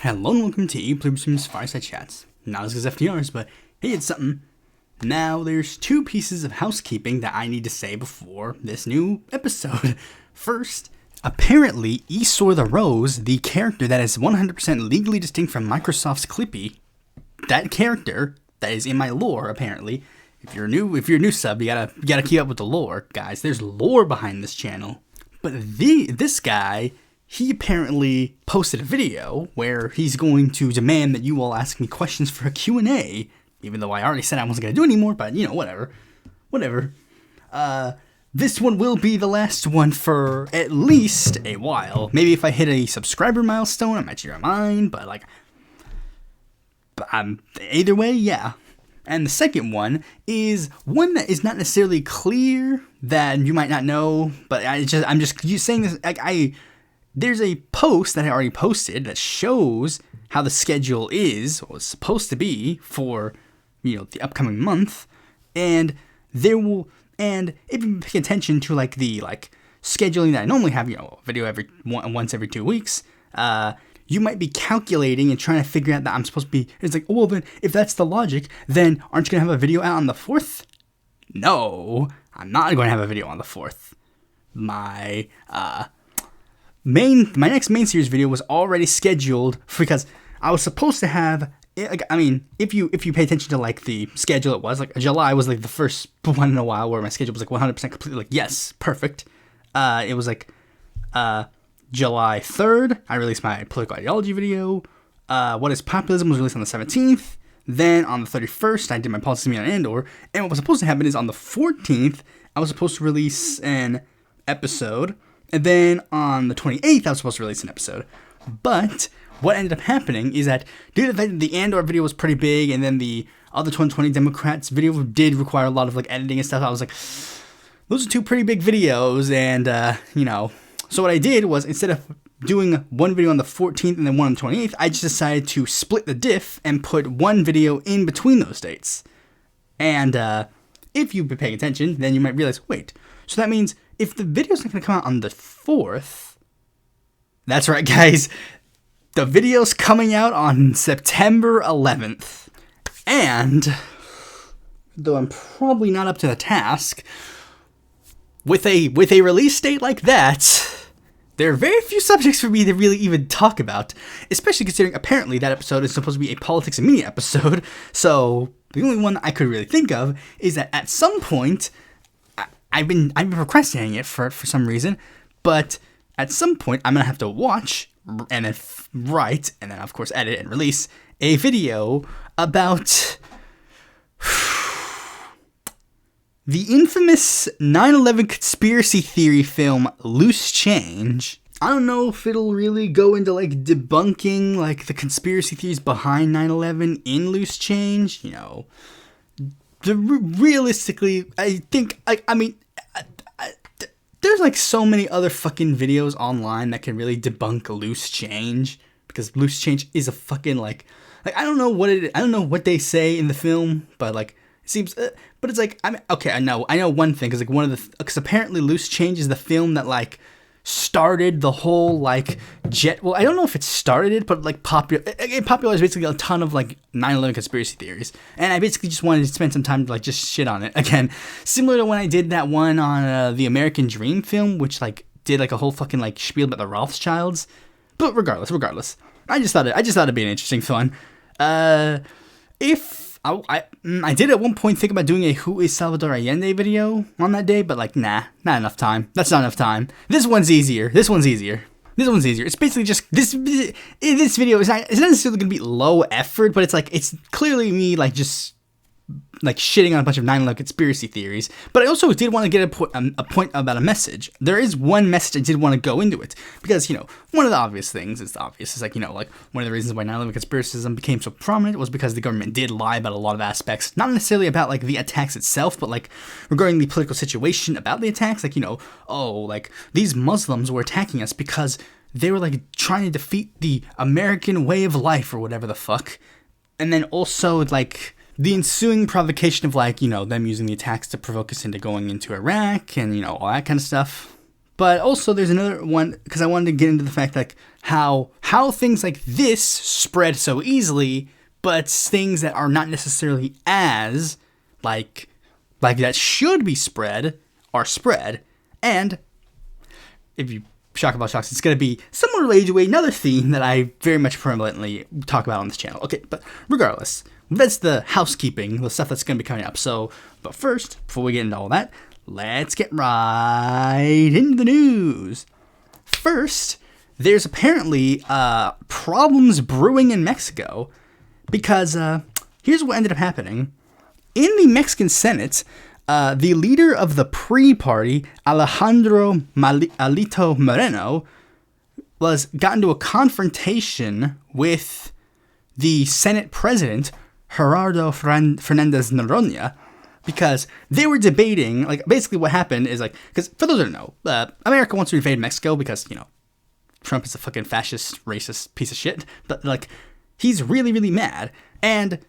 Hello and welcome to Pluribus Unum's Fireside Chats. Not as good as FDR's, but hey, it's something. Now, there's two pieces of housekeeping that I need to say before this new episode. First, apparently, Esau the Rose, the character that is 100% legally distinct from Microsoft's Clippy, that character that is in my lore, apparently. If you're a new sub, you gotta keep up with the lore, guys. There's lore behind this channel. But this guy, he apparently posted a video where he's going to demand that you all ask me questions for a Q&A, even though I already said I wasn't going to do it anymore, but, whatever. This one will be the last one for at least a while. Maybe if I hit a subscriber milestone, I might change my mind, but, either way, yeah. And the second one is one that is not necessarily clear, that you might not know, but I'm just saying this, there's a post that I already posted that shows how the schedule is, or is supposed to be, for, the upcoming month, and if you pay attention to, the scheduling that I normally have, a video once every 2 weeks, you might be calculating and trying to figure out that I'm supposed to be, it's like, oh, well then, if that's the logic, then aren't you going to have a video out on the 4th? No, I'm not going to have a video on the 4th. My next main series video was already scheduled because I was supposed to have, if you pay attention to, the schedule, it was, July was, the first one in a while where my schedule was, 100% completely, yes, perfect. It was, July 3rd, I released my political ideology video. What is Populism was released on the 17th. Then on the 31st, I did my politics of me on Andor. And what was supposed to happen is on the 14th, I was supposed to release an episode. And then on the 28th, I was supposed to release an episode. But what ended up happening is that due to the fact that the Andor video was pretty big, and then the other 2020 Democrats video did require a lot of editing and stuff, I was like, those are two pretty big videos, and So what I did was, instead of doing one video on the 14th and then one on the 28th, I just decided to split the diff and put one video in between those dates. And if you've been paying attention, then you might realize, wait, so that means if the video's not going to come out on the 4th, that's right, guys, the video's coming out on September 11th. And, though I'm probably not up to the task, with a release date like that, there are very few subjects for me to really even talk about, especially considering apparently that episode is supposed to be a politics and media episode. So the only one I could really think of is that at some point, I've been procrastinating it for some reason, but at some point I'm gonna have to watch and then write and then of course edit and release a video about the infamous 9/11 conspiracy theory film Loose Change. I don't know if it'll really go into debunking the conspiracy theories behind 9/11 in Loose Change. Realistically, I think there's so many other fucking videos online that can really debunk Loose Change, because Loose Change is a fucking I don't know what they say in the film, but it seems, but it's okay, I know one thing, because apparently Loose Change is the film that started the whole jet. Well, I don't know if it started it, but it popularized basically a ton of 9/11 conspiracy theories, and I basically just wanted to spend some time to just shit on it again, similar to when I did that one on the American Dream film, which did a whole fucking spiel about the Rothschilds. But regardless, I just thought it'd be an interesting fun. If I did at one point think about doing a Who is Salvador Allende video on that day, but nah, not enough time. That's not enough time. This one's easier. It's basically just this video is not necessarily gonna be low effort, but it's clearly me just shitting on a bunch of 9/11 conspiracy theories. But I also did want to get a point about a message. There is one message I did want to go into it, because one of the obvious things is one of the reasons why 9/11 conspiracism became so prominent was because the government did lie about a lot of aspects, not necessarily about the attacks itself, but regarding the political situation about the attacks. These Muslims were attacking us because they were trying to defeat the American way of life, or whatever the fuck. And then also the ensuing provocation of them using the attacks to provoke us into going into Iraq and all that kind of stuff. But also there's another one, because I wanted to get into the fact like how things like this spread so easily, but things that are not necessarily as like that should be spread are spread. And if you shock about shocks, it's going to be somewhat related to another theme that I very much prevalently talk about on this channel. Okay, but regardless, that's the housekeeping, the stuff that's going to be coming up. So, but first, before we get into all that, let's get right into the news. First, there's apparently problems brewing in Mexico because here's what ended up happening. In the Mexican Senate, the leader of the PRI party, Alejandro Alito Moreno, got into a confrontation with the Senate president, Gerardo Fernandez Noroña, because they were debating, like, basically what happened is, like, because for those who don't know, America wants to invade Mexico because, you know, Trump is a fucking fascist, racist piece of shit, but, like, he's really, really mad, and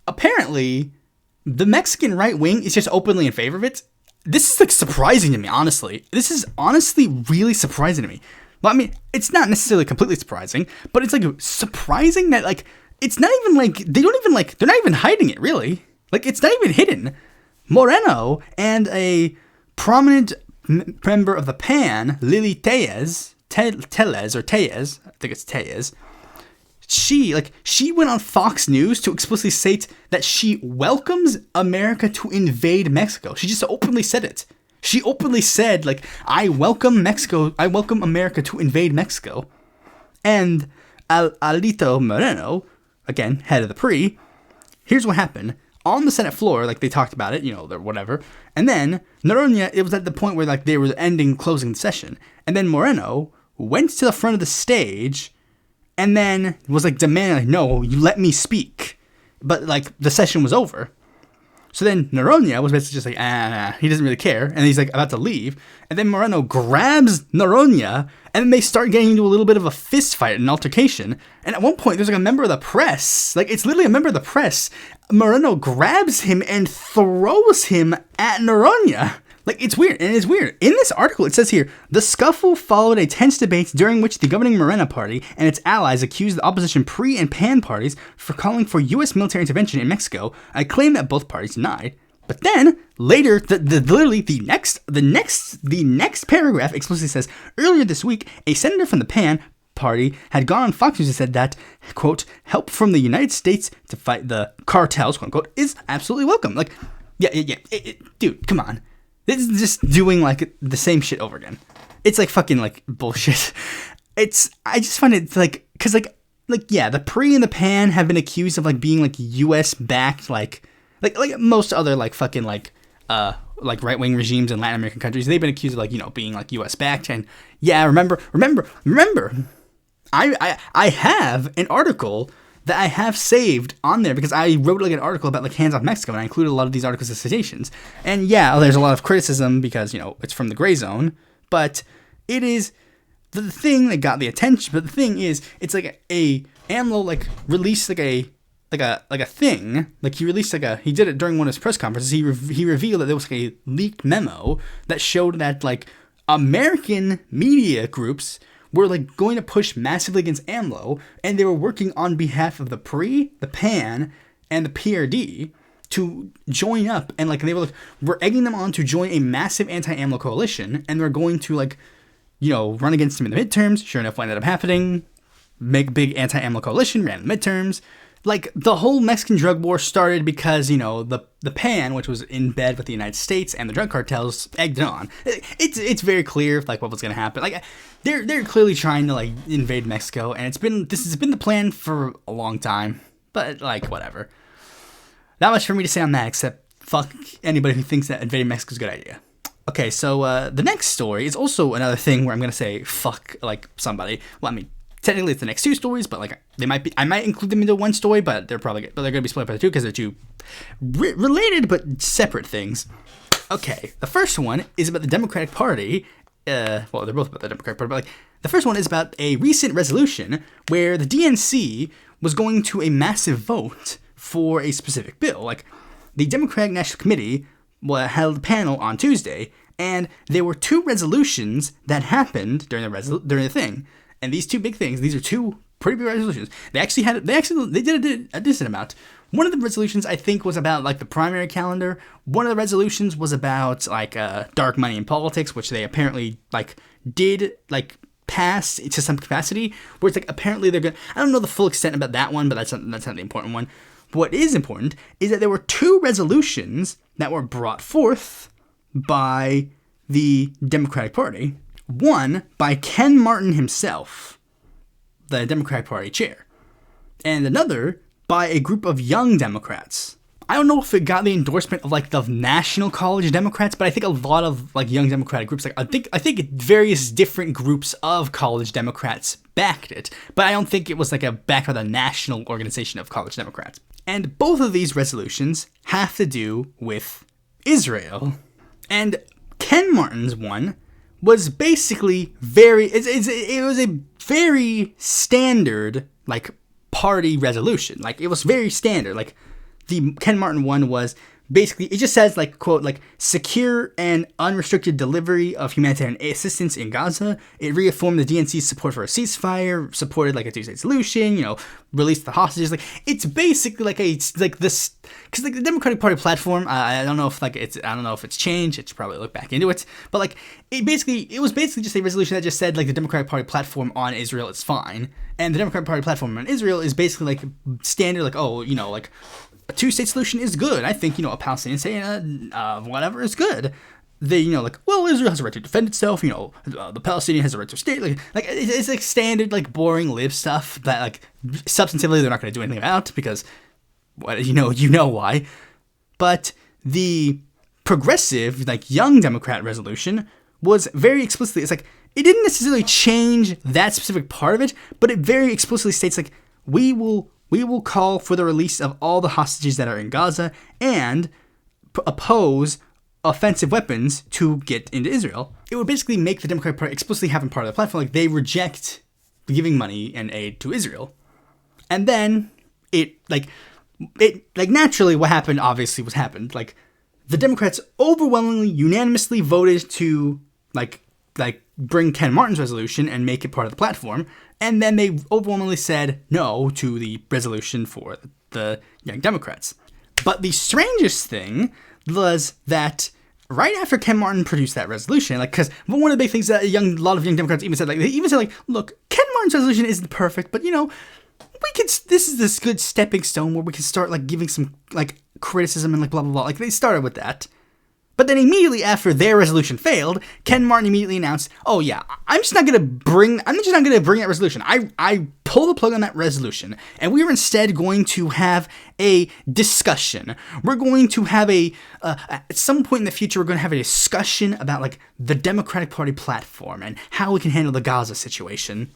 apparently the Mexican right wing is just openly in favor of it. This is, like, surprising to me, honestly. This is honestly really surprising to me. Well, I mean, it's not necessarily completely surprising, but it's, like, surprising that, like, it's not even, like, they're not even hiding it, really. Like, it's not even hidden. Moreno and a prominent member of the PAN, Lily Tellez, I think it's Tellez, she went on Fox News to explicitly state that she welcomes America to invade Mexico. She just openly said it. She openly said, like, I welcome America to invade Mexico. And Alito Moreno, again, head of the PRI, here's what happened. On the Senate floor, like, they talked about it, you know, whatever. And then Noroña, it was at the point where, like, they were closing the session. And then Moreno went to the front of the stage and then was, like, demanding, like, no, you let me speak. But, like, the session was over. So then Noroña was basically just like, he doesn't really care. And he's, like, about to leave. And then Moreno grabs Noroña, and then they start getting into a little bit of a fist fight, an altercation. And at one point, there's, like, a member of the press. Like, it's literally a member of the press. Moreno grabs him and throws him at Noroña. Like, it's weird, and it's weird. In this article, it says here, the scuffle followed a tense debate during which the governing Morena party and its allies accused the opposition PRI and PAN parties for calling for U.S. military intervention in Mexico, a claim that both parties denied. But then, later, the next paragraph explicitly says, earlier this week, a senator from the PAN party had gone on Fox News and said that, quote, help from the United States to fight the cartels, quote unquote, is absolutely welcome. Like, dude, come on. This is just doing, like, the same shit over again. It's, like, fucking, like, bullshit. I just find it, like, because, yeah, the PRI and the PAN have been accused of, like, being, like, U.S.-backed, like most other, like, fucking, like right-wing regimes in Latin American countries. They've been accused of, like, you know, being, like, U.S.-backed. And, yeah, remember, I have an article that I have saved on there because I wrote, like, an article about, like, Hands Off Mexico, and I included a lot of these articles as citations. And yeah, there's a lot of criticism because, you know, it's from the gray zone, but it is the thing that got the attention. But the thing is, it's like AMLO, like, released like a thing, like, he released, like, he did it during one of his press conferences. He revealed that there was, like, a leaked memo that showed that, like, American media groups were, like, going to push massively against AMLO, and they were working on behalf of the PRI, the PAN, and the PRD to join up, and, like, they were, like, we're egging them on to join a massive anti-AMLO coalition, and they're going to, like, you know, run against him in the midterms. Sure enough, what ended up happening, make big anti-AMLO coalition, ran in the midterms. Like, the whole Mexican drug war started because, you know, the PAN, which was in bed with the United States and the drug cartels, egged it on. It's very clear, like, what was going to happen. Like, they're clearly trying to, like, invade Mexico, and this has been the plan for a long time. But, like, whatever. Not much for me to say on that, except fuck anybody who thinks that invading Mexico is a good idea. Okay, so the next story is also another thing where I'm going to say fuck, like, somebody. Well, I mean, technically it's the next two stories, but, like, I might include them into one story, but they're going to be split by the two because they're two related but separate things. Okay, the first one is about the Democratic Party. Well, they're both about the Democratic Party, but, like, the first one is about a recent resolution where the DNC was going to a massive vote for a specific bill. Like, the Democratic National Committee held a panel on Tuesday, And there were two resolutions that happened during the thing. And these two big things, these are two pretty big resolutions. They did a decent amount. One of the resolutions, I think, was about, like, the primary calendar. One of the resolutions was about, like, dark money in politics, which they apparently, like, did, like, pass to some capacity. Where it's, like, apparently they're going to... I don't know the full extent about that one, but that's not the important one. What is important is that there were two resolutions that were brought forth by the Democratic Party. One by Ken Martin himself, the Democratic Party chair, and another by a group of young Democrats. I don't know if it got the endorsement of, like, the National College Democrats, but I think a lot of, like, young Democratic groups, like, I think various different groups of college Democrats backed it, but I don't think it was, like, a back by the National Organization of College Democrats. And both of these resolutions have to do with Israel. And Ken Martin's one was basically it was a very standard, like, party resolution. Like, it was very standard. Like, the Ken Martin one was basically, it just says, like, quote, like, secure and unrestricted delivery of humanitarian assistance in Gaza. It reaffirmed the DNC's support for a ceasefire, supported, like, a two-state solution, you know, released the hostages. Like, it's basically like this, because, like, the Democratic Party platform, I don't know if it's changed. It's probably look back into it, but, like, it was basically just a resolution that just said, like, the Democratic Party platform on Israel is fine, and the Democratic Party platform on Israel is basically, like, standard, like, oh, you know, like, a two-state solution is good. I think, you know, a Palestinian state, whatever is good. They, you know, like, well, Israel has a right to defend itself. You know, the Palestinian has a right to a state. Like it's like standard, like, boring lib stuff that, like, substantively they're not going to do anything about because, you know why. But the progressive, like, young Democrat resolution was very explicitly, it's like, it didn't necessarily change that specific part of it, but it very explicitly states, like, we will call for the release of all the hostages that are in Gaza and oppose offensive weapons to get into Israel. It would basically make the Democratic Party explicitly having part of the platform, like, they reject giving money and aid to Israel. And then naturally what happened obviously was happened. Like, the Democrats overwhelmingly, unanimously voted to, like bring Ken Martin's resolution and make it part of the platform. And then they overwhelmingly said no to the resolution for the Young Democrats. But the strangest thing was that right after Ken Martin produced that resolution, like, because one of the big things that a lot of Young Democrats even said, look, Ken Martin's resolution isn't perfect, but, you know, this is this good stepping stone where we can start, like, giving some, like, criticism and, like, blah, blah, blah. Like, they started with that. But then immediately after their resolution failed, Ken Martin immediately announced, "Oh yeah, I'm just not gonna bring that resolution. I pull the plug on that resolution, and we are instead going to have a discussion. We're going to have at some point in the future, we're going to have a discussion about, like, the Democratic Party platform and how we can handle the Gaza situation."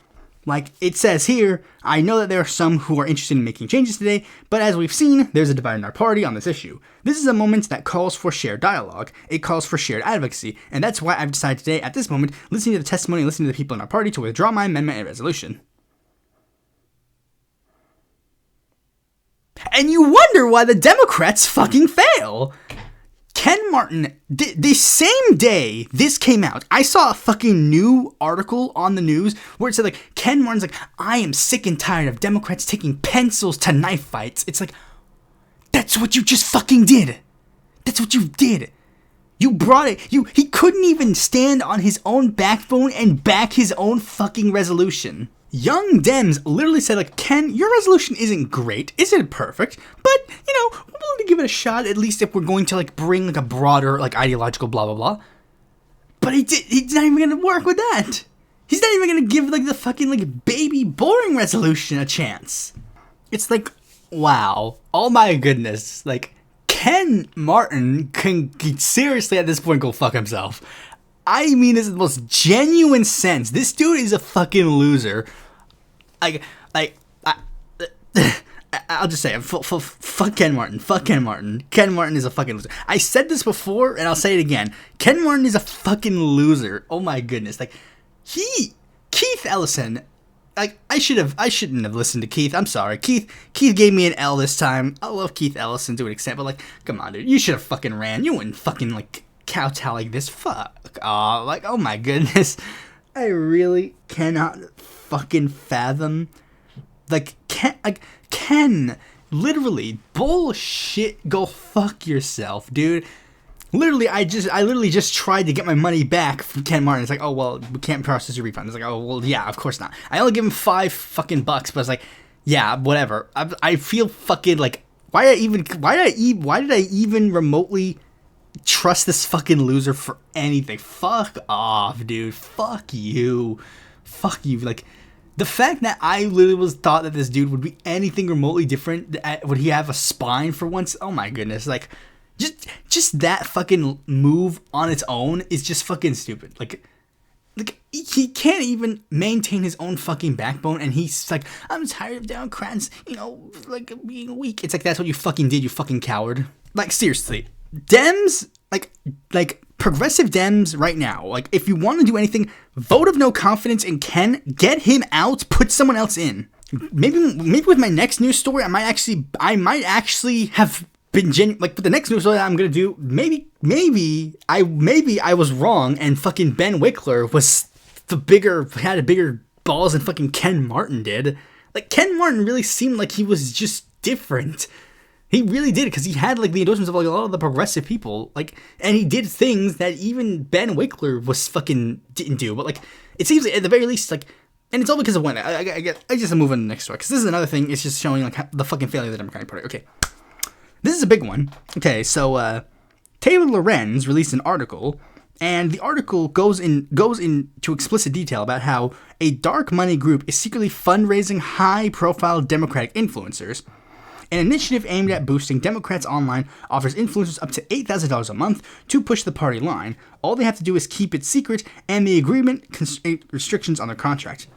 Like it says here, I know that there are some who are interested in making changes today, but as we've seen, there's a divide in our party on this issue. This is a moment that calls for shared dialogue. It calls for shared advocacy, and that's why I've decided today, at this moment, listening to the testimony and listening to the people in our party, to withdraw my amendment and resolution. And you wonder why the Democrats fucking fail. Ken Martin, the same day this came out, I saw a fucking new article on the news where it said, like, Ken Martin's like, I am sick and tired of Democrats taking pencils to knife fights. It's like, that's what you just fucking did. That's what you did. You brought it. He couldn't even stand on his own backbone and back his own fucking resolution. Young Dems literally said, like, Ken, your resolution isn't great, isn't perfect, but, you know, we're willing to give it a shot, at least if we're going to, like, bring, like, a broader, like, ideological blah, blah, blah. But he's not even going to work with that. He's not even going to give, like, the fucking, like, baby boring resolution a chance. It's like, wow. Oh my goodness. Like, Ken Martin can seriously at this point go fuck himself. I mean this in the most genuine sense. This dude is a fucking loser. I'll just say it. Fuck Ken Martin. Fuck Ken Martin. Ken Martin is a fucking loser. I said this before, and I'll say it again. Ken Martin is a fucking loser. Oh my goodness. Like, Keith Ellison. Like, I shouldn't have listened to Keith. I'm sorry. Keith gave me an L this time. I love Keith Ellison to an extent, but, like, come on, dude. You should have fucking ran. You wouldn't fucking, like, kowtow like this. Fuck off. Like, oh my goodness. I really cannot fucking fathom. Like, Ken, literally, bullshit, go fuck yourself, dude. Literally, I literally just tried to get my money back from Ken Martin. It's like, oh, well, we can't process your refund. It's like, oh, well, yeah, of course not. I only give him $5 fucking bucks, but it's like, yeah, whatever. I feel fucking like, why did I even remotely trust this fucking loser for anything? Fuck off, dude. Fuck you. Like, the fact that I literally thought that this dude would be anything remotely different, would he have a spine for once? Oh my goodness, like, just that fucking move on its own is just fucking stupid. Like he can't even maintain his own fucking backbone, and he's like, I'm tired of Democrats, like, being weak. It's like, that's what you fucking did, you fucking coward. Like, seriously, Dems, like progressive Dems right now, like, if you want to do anything, vote of no confidence in Ken, get him out, put someone else in. Maybe with my next news story, I might actually have been like, with the next news story that I'm gonna do, maybe I was wrong, and fucking Ben Wickler had a bigger balls than fucking Ken Martin did. Like, Ken Martin really seemed like he was just different. He really did, because he had, like, the endorsements of, like, a lot of the progressive people, like, and he did things that even Ben Wickler was fucking didn't do. But, like, it seems like, at the very least, like, and it's all because of when I just move on to the next story, because this is another thing. It's just showing, like, the fucking failure of the Democratic Party. Okay. This is a big one. Okay, so Taylor Lorenz released an article, and the article goes into explicit detail about how a dark money group is secretly fundraising high-profile Democratic influencers. An initiative aimed at boosting Democrats online offers influencers up to $8,000 a month to push the party line. All they have to do is keep it secret, and the agreement restrictions on their contract.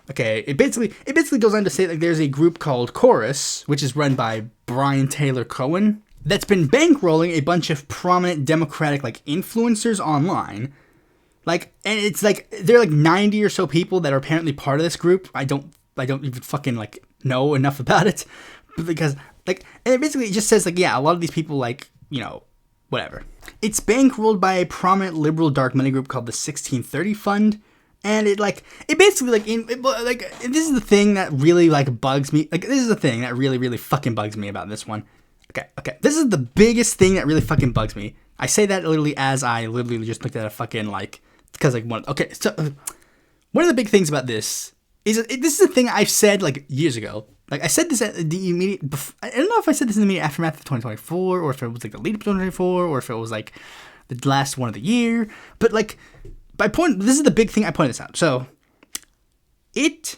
Okay, it basically goes on to say, like, there's a group called Chorus, which is run by Brian Taylor Cohen, that's been bankrolling a bunch of prominent Democratic, like, influencers online. Like, and it's like, there are like 90 or so people that are apparently part of this group. I don't even fucking, like, know enough about it, because, like, and it just says, like, yeah, a lot of these people, like, whatever. It's bankrolled by a prominent liberal dark money group called the 1630 Fund. And this is the thing that really, like, bugs me. Like, this is the thing that really, really fucking bugs me about this one. Okay. This is the biggest thing that really fucking bugs me. I say that literally as I literally just looked at a fucking, like, because, like, one of the big things about this is, this is a thing I've said, like, years ago. Like, I said this at the immediate, I don't know if I said this in the immediate aftermath of 2024, or if it was, like, the lead up to 2024, or if it was, like, the last one of the year. But, like, this is the big thing I pointed this out. So, it,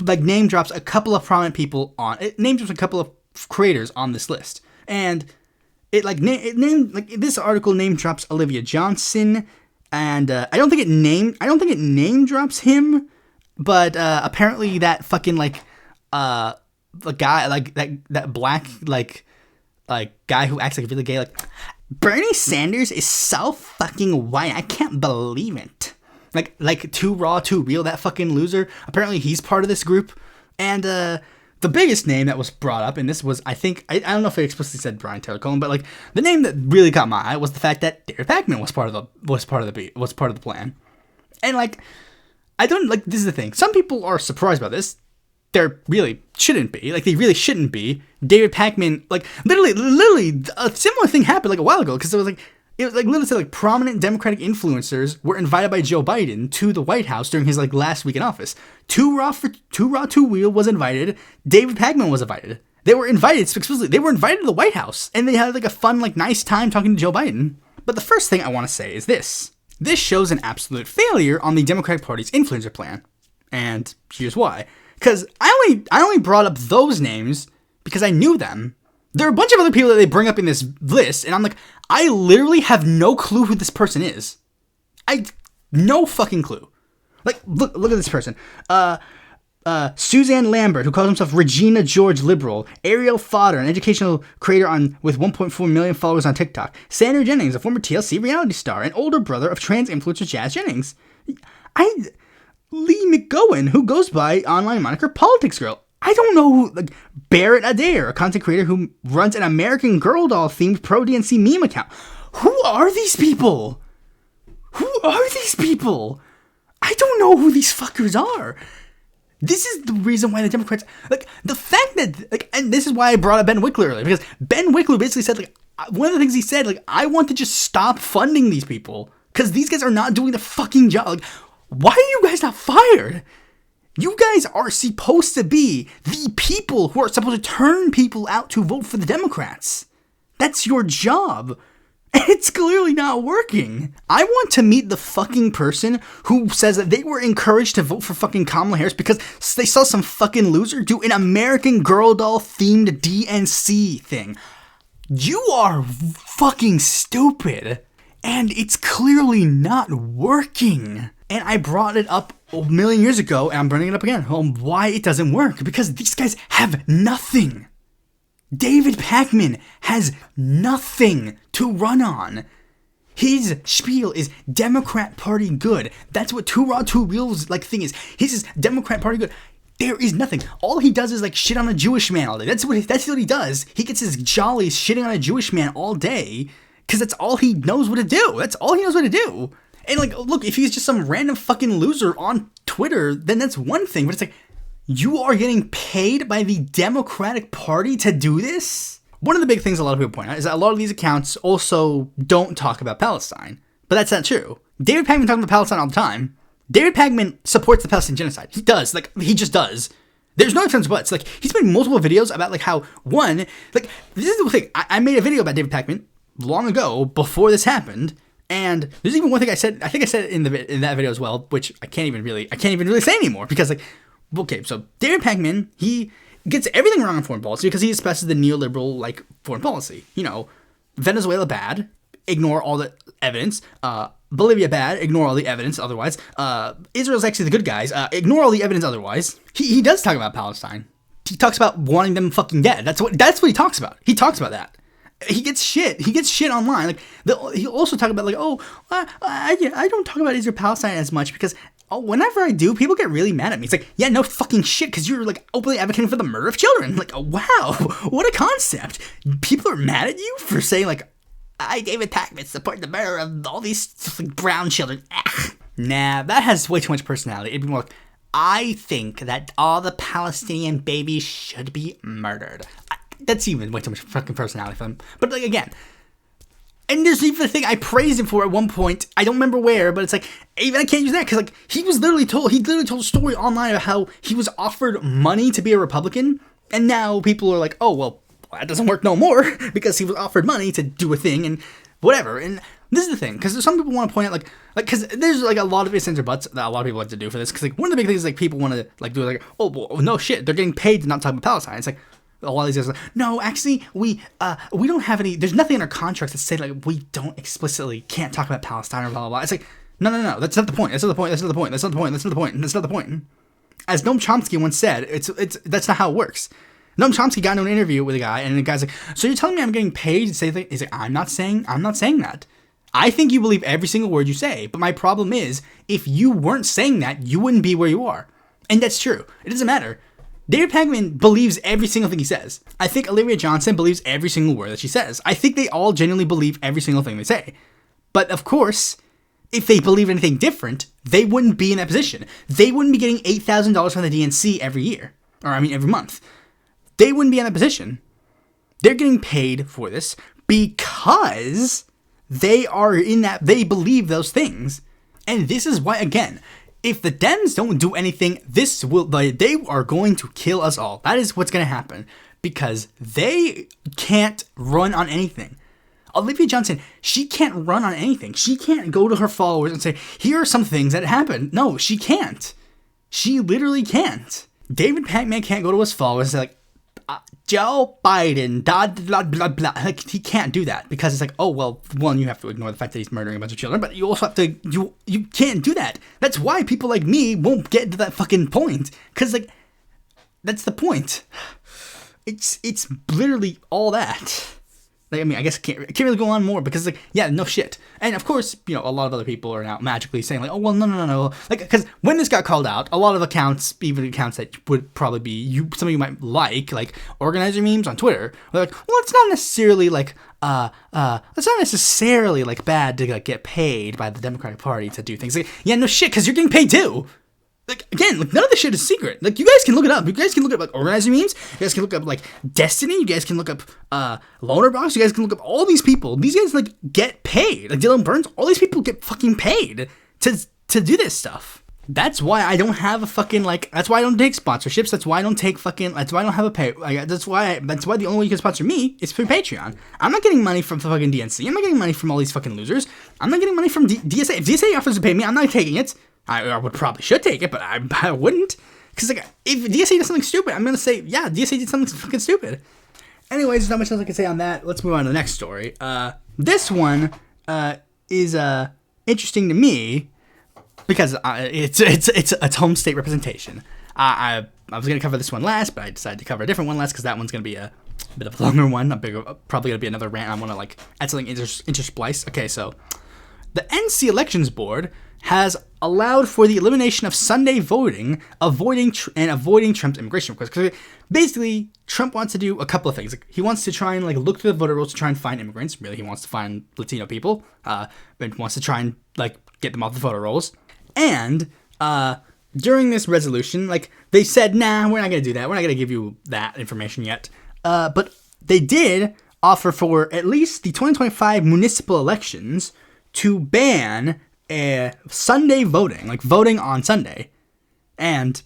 like, name drops a couple of prominent people it name drops a couple of creators on this list. And this article name drops Olivia Johnson, and I don't think it name drops him, but apparently that fucking, like, the guy, like, that black, like guy who acts like really gay, like, Bernie Sanders is so fucking white, I can't believe it. Like too raw, too real, that fucking loser. Apparently he's part of this group. And the biggest name that was brought up, and this was, I think, I don't know if it explicitly said Brian Taylor Cohen, but, like, the name that really caught my eye was the fact that David Pakman was part of the plan. And, like, I don't, like, this is the thing. Some people are surprised about this. There really shouldn't be. Like, they really shouldn't be. David Pakman, like, literally, a similar thing happened, like, a while ago, because it was literally said, like, prominent Democratic influencers were invited by Joe Biden to the White House during his, like, last week in office. Too Raw, Too Real was invited. David Pakman was invited. They were invited, explicitly, they were invited to the White House, and they had, like, a fun, like, nice time talking to Joe Biden. But the first thing I want to say is this. This shows an absolute failure on the Democratic Party's influencer plan. And here's why. Because I only brought up those names because I knew them. There are a bunch of other people that they bring up in this list, and I'm like, I literally have no clue who this person is. No fucking clue. Like, look at this person. Suzanne Lambert, who calls himself Regina George Liberal. Ariel Fodder, an educational creator with 1.4 million followers on TikTok. Sandra Jennings, a former TLC reality star, and older brother of trans influencer Jazz Jennings. Lee McGowan, who goes by online moniker Politics Girl. I don't know who, like, Barrett Adair, a content creator who runs an American Girl doll themed pro DNC meme account. who are these people? Who are these people? I don't know who these fuckers are. This is the reason why the Democrats, like, the fact that, like, and this is why I brought up Ben Wickler earlier, because Ben Wickler basically said, like, one of the things he said, like, I want to just stop funding these people, because these guys are not doing the fucking job. Like, why are you guys not fired? You guys are supposed to be the people who are supposed to turn people out to vote for the Democrats. That's your job. And it's clearly not working. I want to meet the fucking person who says that they were encouraged to vote for fucking Kamala Harris because they saw some fucking loser do an American Girl doll themed DNC thing. You are fucking stupid. And it's clearly not working. And I brought it up a million years ago, and I'm bringing it up again on why it doesn't work. Because these guys have nothing. David Pakman has nothing to run on. His spiel is Democrat Party good. That's what Two Raw Two Reels like thing is. His is Democrat Party good. There is nothing. All he does is like shit on a Jewish man all day. That's what he does. He gets his jollies shitting on a Jewish man all day because that's all he knows what to do. That's all he knows what to do. And like, look, if he's just some random fucking loser on Twitter, then that's one thing. But it's like, you are getting paid by the Democratic Party to do this? One of the big things a lot of people point out is that a lot of these accounts also don't talk about Palestine. But that's not true. David Pakman talks about Palestine all the time. David Pakman supports the Palestinian genocide. He does. Like, he just does. There's no ifs, ands, buts. Like, he's made multiple videos about, like, how, one, like, this is the thing. I made a video about David Pakman long ago, before this happened. And there's even one thing I said, I think I said it in that video as well, which I can't even really say anymore. Because, like, okay, so David Pakman, he gets everything wrong in foreign policy because he expresses the neoliberal, like, foreign policy. You know, Venezuela bad, ignore all the evidence. Bolivia bad, ignore all the evidence otherwise. Israel's actually the good guys, ignore all the evidence otherwise. He does talk about Palestine. He talks about wanting them fucking dead. That's what he talks about. He talks about that. He gets shit online. Like, he also talk about, like, I don't talk about Israel-Palestine as much because whenever I do, people get really mad at me. It's like, yeah, no fucking shit, because you're, like, openly advocating for the murder of children. Like, wow, what a concept. People are mad at you for saying, like, I, David Pakman, support the murder of all these brown children. Nah, that has way too much personality. It'd be more like, I think that all the Palestinian babies should be murdered. That's even way too much fucking personality for them. But, like, again, and there's even a thing I praised him for at one point. I don't remember where, but it's like, even I can't use that because, like, he literally told a story online about how he was offered money to be a Republican, and now people are like, oh, well, that doesn't work no more because he was offered money to do a thing and whatever. And this is the thing, because some people want to point out, like, because there's, like, a lot of ifs, ands, or buts that a lot of people like to do for this. Because, like, one of the big things is, like, people want to, like, do, like, oh, well, no shit, they're getting paid to not talk about Palestine. It's like, a lot of these guys are like, no, actually, we don't have any, there's nothing in our contracts that say, like, we don't explicitly can't talk about Palestine or blah, blah, blah. It's like, no, that's not the point. That's not the point. That's not the point. That's not the point. That's not the point. That's not the point. As Noam Chomsky once said, that's not how it works. Noam Chomsky got into an interview with a guy, and the guy's like, so you're telling me I'm getting paid to say things? He's like, I'm not saying that. I think you believe every single word you say, but my problem is, if you weren't saying that, you wouldn't be where you are. And that's true. It doesn't matter. David Pakman believes every single thing he says. I think Olivia Johnson believes every single word that she says. I think they all genuinely believe every single thing they say. But of course, if they believe anything different, they wouldn't be in that position. They wouldn't be getting $8,000 from the DNC every year. Every month. They wouldn't be in that position. They're getting paid for this because they believe those things. And this is why, again, if the Dems don't do anything, they are going to kill us all. That is what's going to happen because they can't run on anything. Olivia Johnson, she can't run on anything. She can't go to her followers and say, here are some things that happened. No, she can't. She literally can't. David Pakman can't go to his followers and say, like, Joe Biden, blah, blah, blah. Like, he can't do that because it's like, oh, well, one, you have to ignore the fact that he's murdering a bunch of children, but you also have to, you can't do that. That's why people like me won't get to that fucking point. Because, like, that's the point. It's literally all that. Like, I mean, I guess I can't really go on more because, like, yeah, no shit. And of course, you know, a lot of other people are now magically saying, like, oh, well, no. Like, because when this got called out, a lot of accounts, even accounts that would probably be some of you might like organizer memes on Twitter, were like, well, it's not necessarily like, bad to like get paid by the Democratic Party to do things. Like, yeah, no shit, because you're getting paid too. Like, again, like, none of this shit is secret. Like, you guys can look it up. You guys can look up, like, organizer memes. You guys can look up, like, Destiny. You guys can look up, Loner Box. You guys can look up all these people. These guys, like, get paid. Like, Dylan Burns, all these people get fucking paid to do this stuff. That's why I don't have a fucking, like, that's why I don't take sponsorships. That's why I don't take fucking, that's why I don't have a pay. That's why the only way you can sponsor me is through Patreon. I'm not getting money from the fucking DNC. I'm not getting money from all these fucking losers. I'm not getting money from DSA. If DSA offers to pay me, I'm not taking it. I would probably should take it, but I wouldn't. Because, like, if DSA does something stupid, I'm going to say, yeah, DSA did something fucking stupid. Anyways, there's not much else I can say on that. Let's move on to the next story. This one is interesting to me because it's home state representation. I was going to cover this one last, but I decided to cover a different one last because that one's going to be a bit of a longer one. Probably going to be another rant. I want to, like, add something intersplice. Okay, so the NC Elections Board has allowed for the elimination of Sunday voting, avoiding Trump's immigration request. Because basically, Trump wants to do a couple of things. Like, he wants to try and, like, look through the voter rolls to try and find immigrants. Really, he wants to find Latino people. But wants to try and, like, get them off the voter rolls. And during this resolution, like, they said, nah, we're not going to do that. We're not going to give you that information yet. But they did offer for at least the 2025 municipal elections to ban Sunday voting, like voting on Sunday, and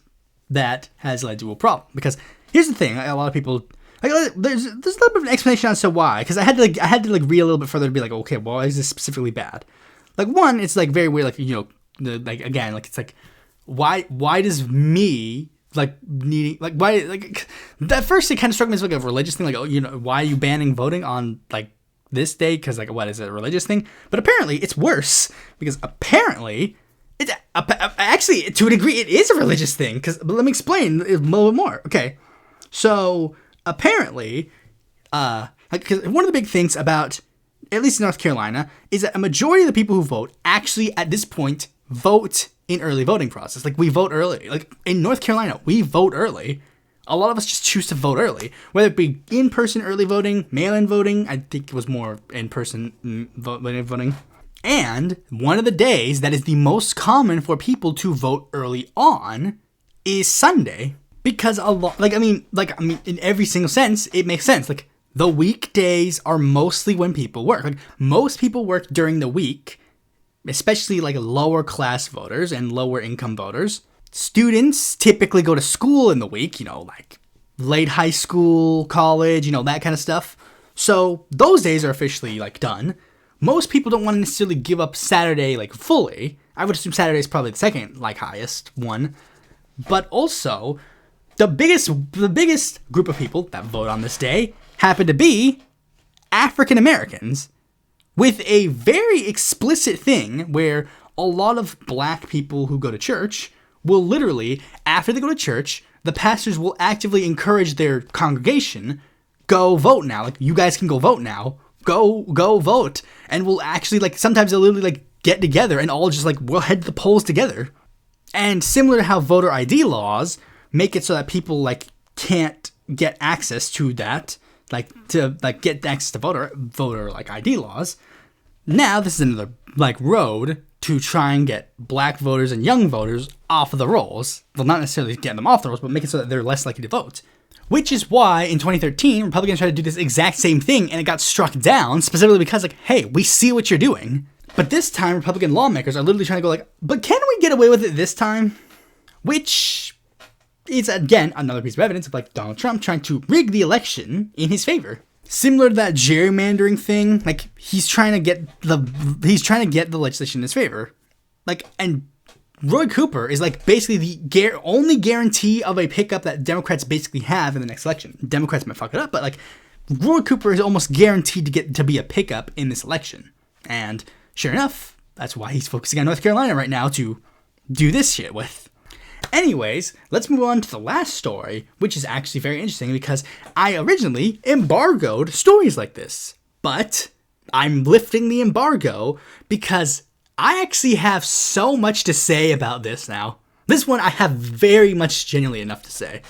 that has led to a problem. Because here's the thing: a lot of people, like, there's a little bit of an explanation as to why. Because I had to read a little bit further to be like, okay, well, why is this specifically bad? Like, one, it's like very weird. Like, you know, again, like, it's like, why does me like needing, like, why, like, at first it kind of struck me as like a religious thing, like, oh, you know, why are you banning voting on, like, this day? Because, like, what is it, a religious thing? But apparently it's worse, because apparently it's actually, to a degree, it is a religious thing. But let me explain a little bit more. Okay, so apparently, because one of the big things about, at least in North Carolina, is that a majority of the people who vote actually at this point vote in early voting process. Like, we vote early. Like, in North Carolina, we vote early. A lot of us just choose to vote early, whether it be in-person early voting, mail-in voting. I think it was more in-person voting. And one of the days that is the most common for people to vote early on is Sunday, because in every single sense, it makes sense. Like, the weekdays are mostly when people work. Like, most people work during the week, especially, like, lower class voters and lower income voters. Students typically go to school in the week, you know, like late high school, college, you know, that kind of stuff. So those days are officially, like, done. Most people don't want to necessarily give up Saturday, like, fully. I would assume Saturday is probably the second, like, highest one. But also, the biggest group of people that vote on this day happen to be African Americans, with a very explicit thing where a lot of black people who go to church will literally, after they go to church, the pastors will actively encourage their congregation, go vote now. Like, you guys can go vote now. Go vote. And we'll actually, like, sometimes they'll literally, like, get together and all just, like, we'll head to the polls together. And similar to how voter ID laws make it so that people, like, can't get access to that, like, to, like, get access to voter like, ID laws, now this is another, like, road to try and get black voters and young voters off of the rolls. Well, not necessarily get them off the rolls, but make it so that they're less likely to vote. Which is why, in 2013, Republicans tried to do this exact same thing, and it got struck down, specifically because, like, hey, we see what you're doing. But this time, Republican lawmakers are literally trying to go, like, but can we get away with it this time? Which is, again, another piece of evidence of, like, Donald Trump trying to rig the election in his favor. Similar to that gerrymandering thing, like, he's trying to get the legislation in his favor. Like, and Roy Cooper is, like, basically the only guarantee of a pickup that Democrats basically have in the next election. Democrats might fuck it up, but, like, Roy Cooper is almost guaranteed to be a pickup in this election. And sure enough, that's why he's focusing on North Carolina right now to do this shit with. Anyways, let's move on to the last story, which is actually very interesting because I originally embargoed stories like this. But I'm lifting the embargo because I actually have so much to say about this now. This one I have very much genuinely enough to say.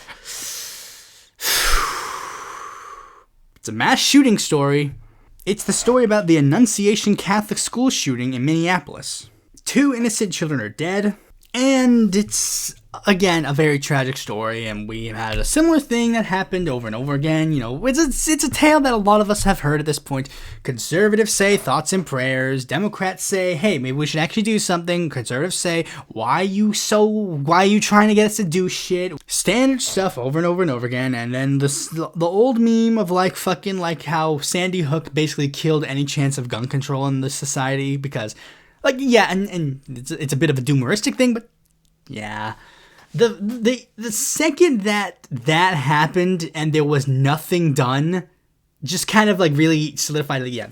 It's a mass shooting story. It's the story about the Annunciation Catholic School shooting in Minneapolis. 2 innocent children are dead, and it's, again, a very tragic story, and we had a similar thing that happened over and over again. You know, it's a tale that a lot of us have heard at this point. Conservatives say thoughts and prayers. Democrats say, hey, maybe we should actually do something. Conservatives say, why are you trying to get us to do shit? Standard stuff over and over and over again. And then the old meme of like fucking like how Sandy Hook basically killed any chance of gun control in this society because, like, yeah, and it's a bit of a doomeristic thing, but yeah. The second that happened and there was nothing done, just kind of like really solidified. Like, yeah,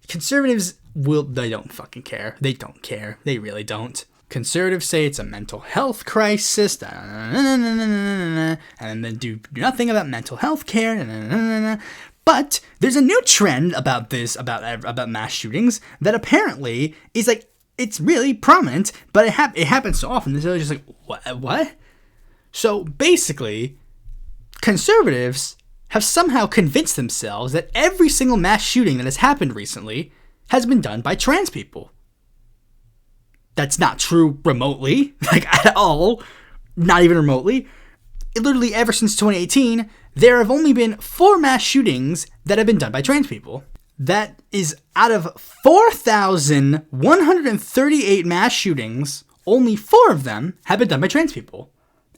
conservatives they don't fucking care. They don't care. They really don't. Conservatives say it's a mental health crisis, and then do nothing about mental health care. But there's a new trend about this, about mass shootings, that apparently is like, it's really prominent, but it happens so often. It's just like, what? So basically, conservatives have somehow convinced themselves that every single mass shooting that has happened recently has been done by trans people. That's not true remotely, like at all, not even remotely. Literally ever since 2018, there have only been 4 mass shootings that have been done by trans people. That is out of 4,138 mass shootings, only 4 of them have been done by trans people.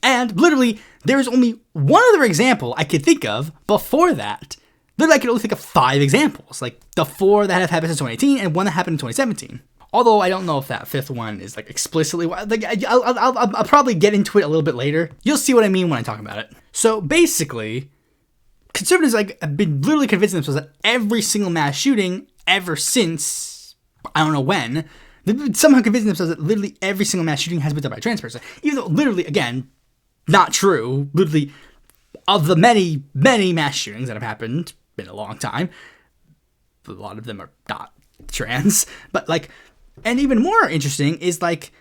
And literally, there is only one other example I could think of before that. Literally, I could only think of 5 examples. Like the 4 that have happened since 2018 and 1 that happened in 2017. Although I don't know if that 5th one is like explicitly, like I'll probably get into it a little bit later. You'll see what I mean when I talk about it. So basically, conservatives have been literally convincing themselves that every single mass shooting ever since, I don't know when, they've somehow convincing themselves that literally every single mass shooting has been done by a trans person. Even though literally, again, not true. Literally, of the many, many mass shootings that have happened in a long time, a lot of them are not trans. But like, and even more interesting is like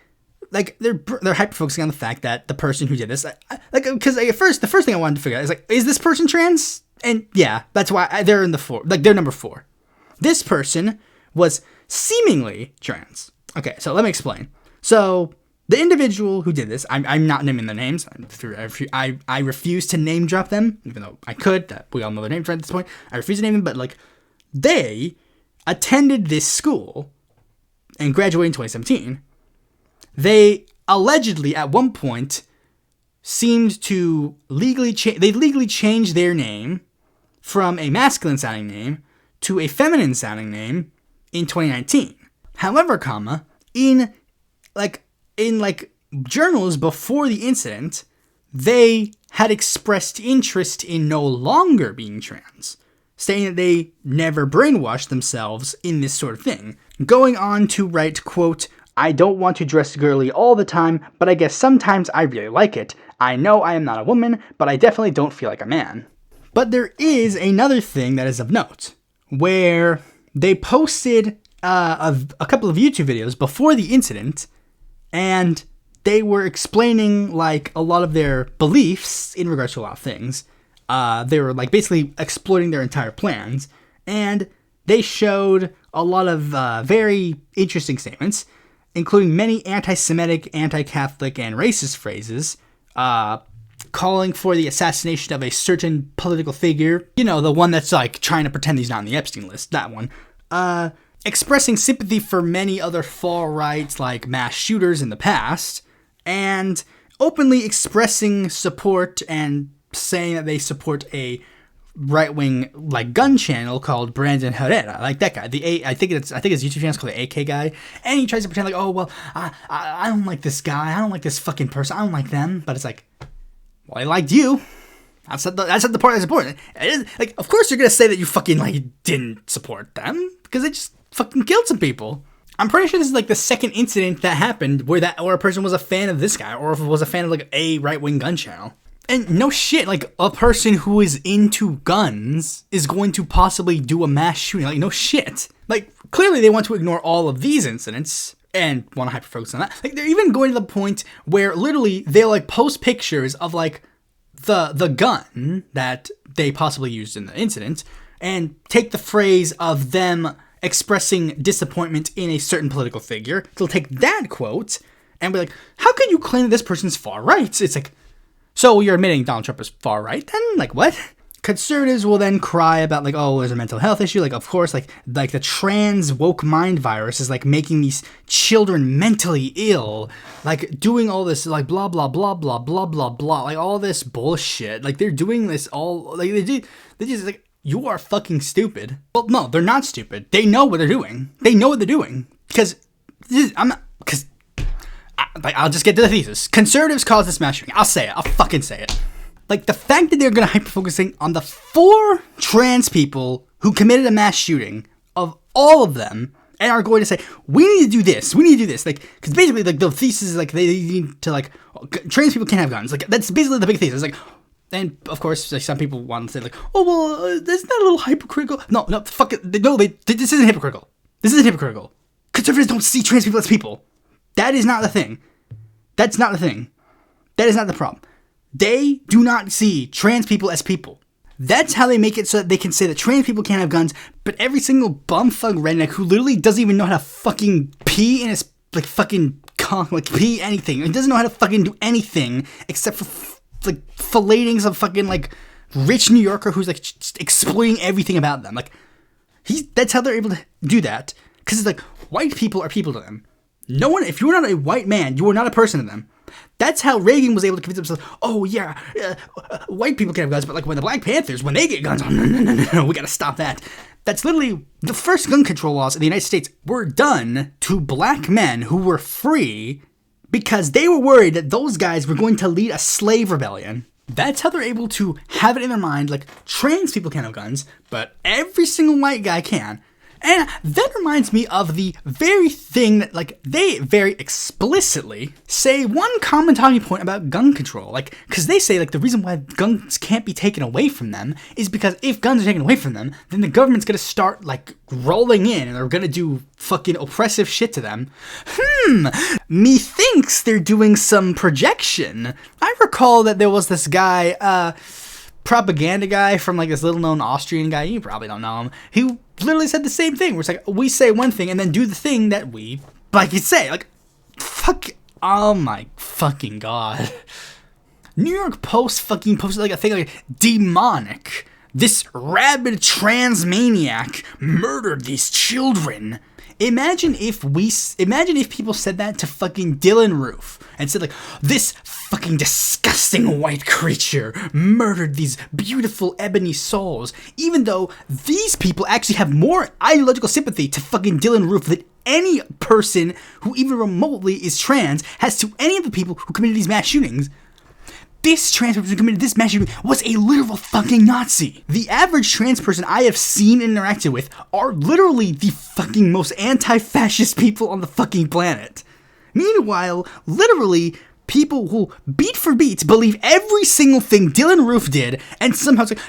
they're hyper focusing on the fact that the person who did this, because at first the first thing I wanted to figure out is like, is this person trans? And yeah, that's why they're in the 4, like they're number 4. This person was seemingly trans. Okay, so let me explain. So the individual who did this, I'm not naming their names. I refuse to name drop them, even though I could. We all know their names right at this point. I refuse to name them, but like they attended this school and graduated in 2017. They allegedly, at one point, seemed to legally change their name from a masculine-sounding name to a feminine-sounding name in 2019. However, in journals before the incident, they had expressed interest in no longer being trans, saying that they never brainwashed themselves in this sort of thing. Going on to write, quote, I don't want to dress girly all the time, but I guess sometimes I really like it. I know I am not a woman, but I definitely don't feel like a man. But there is another thing that is of note, where they posted a couple of YouTube videos before the incident, and they were explaining like a lot of their beliefs in regards to a lot of things. They were like basically exploiting their entire plans, and they showed a lot of very interesting statements, including many anti-Semitic, anti-Catholic, and racist phrases, calling for the assassination of a certain political figure. You know, the one that's like trying to pretend he's not on the Epstein list, that one. Expressing sympathy for many other far-right, like, mass shooters in the past, and openly expressing support and saying that they support a right-wing like gun channel called Brandon Herrera, like that guy. I think his YouTube channel is called the AK guy, and he tries to pretend like, oh well, I don't like this guy, I don't like this fucking person, I don't like them. But it's like, well, I liked you. That's not the part that's important. It is, like, of course you're gonna say that you fucking like didn't support them because they just fucking killed some people. I'm pretty sure this is like the second incident that happened where a person was a fan of this guy or was a fan of like a right-wing gun channel. And no shit, like, a person who is into guns is going to possibly do a mass shooting. Like, no shit. Like, clearly they want to ignore all of these incidents and want to hyper-focus on that. Like, they're even going to the point where literally they'll, like, post pictures of, like, the gun that they possibly used in the incident and take the phrase of them expressing disappointment in a certain political figure. They'll take that quote and be like, how can you claim that this person's far right? It's like, so you're admitting Donald Trump is far right then? Like, what? Conservatives will then cry about, like, oh, there's a mental health issue. Like, of course, like the trans woke mind virus is, like, making these children mentally ill. Like, doing all this, like, blah, blah, blah, blah, blah, blah, blah. Like, all this bullshit. Like, they're doing this all, like, they just, like, you are fucking stupid. Well, no, they're not stupid. They know what they're doing. They know what they're doing. Because, I'll just get to the thesis. Conservatives caused this mass shooting. I'll say it. I'll fucking say it. Like, the fact that they're going to hyper-focusing on the 4 trans people who committed a mass shooting, of all of them, and are going to say, we need to do this, we need to do this. Like, because basically, like, the thesis is, like, they need to, like, trans people can't have guns. Like, that's basically the big thesis. Like, and, of course, like, some people want to say, like, oh, well, isn't that a little hypocritical? No, fuck it. No, this isn't hypocritical. This isn't hypocritical. Conservatives don't see trans people as people. That is not the thing. That's not the thing. That is not the problem. They do not see trans people as people. That's how they make it so that they can say that trans people can't have guns, but every single bumfuck redneck who literally doesn't even know how to fucking pee in his, like, fucking cock, like, pee anything. He doesn't know how to fucking do anything except for, like, filleting some fucking, like, rich New Yorker who's, like, just exploiting everything about them. Like, that's how they're able to do that. Because it's like, white people are people to them. No one, if you're not a white man, you are not a person to them. That's how Reagan was able to convince himself, oh yeah, white people can have guns, but like when the Black Panthers, when they get guns, oh no, we gotta stop that. That's literally, the first gun control laws in the United States were done to black men who were free because they were worried that those guys were going to lead a slave rebellion. That's how they're able to have it in their mind, like, trans people can't have guns, but every single white guy can. And that reminds me of the very thing that, like, they very explicitly say one common talking point about gun control. Like, because they say, like, the reason why guns can't be taken away from them is because if guns are taken away from them, then the government's gonna start, like, rolling in and they're gonna do fucking oppressive shit to them. Methinks they're doing some projection. I recall that there was this guy, propaganda guy from, like, this little known Austrian guy, you probably don't know him, who literally said the same thing, where it's like, we say one thing and then do the thing that we, like, you say, like, fuck, oh my fucking god. New York Post fucking posted, like, a thing, like, demonic, this rabid trans maniac murdered these children. Imagine if people said that to fucking Dylan Roof and said, like, this fucking disgusting white creature murdered these beautiful ebony souls, even though these people actually have more ideological sympathy to fucking Dylan Roof than any person who even remotely is trans has to any of the people who committed these mass shootings. This trans person who committed this mass shooting was a literal fucking Nazi. The average trans person I have seen and interacted with are literally the fucking most anti-fascist people on the fucking planet. Meanwhile, literally, people who, beat for beat, believe every single thing Dylan Roof did, and somehow it's like,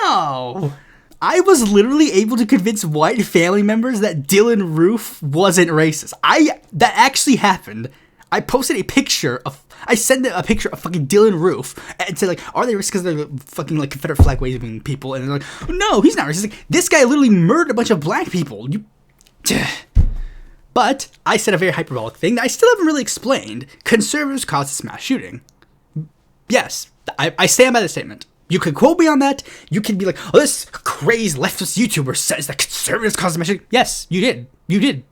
no. I was literally able to convince white family members that Dylan Roof wasn't racist. That actually happened. I posted a picture of, I sent a picture of fucking Dylan Roof and said, like, are they racist because they're fucking, like, Confederate flag waving people? And they're like, no, he's not racist. Like, this guy literally murdered a bunch of black people. But I said a very hyperbolic thing that I still haven't really explained. Conservatives caused this mass shooting. Yes, I stand by the statement. You could quote me on that. You could be like, oh, this crazed leftist YouTuber says that conservatives caused the mass shooting. Yes, you did. You did.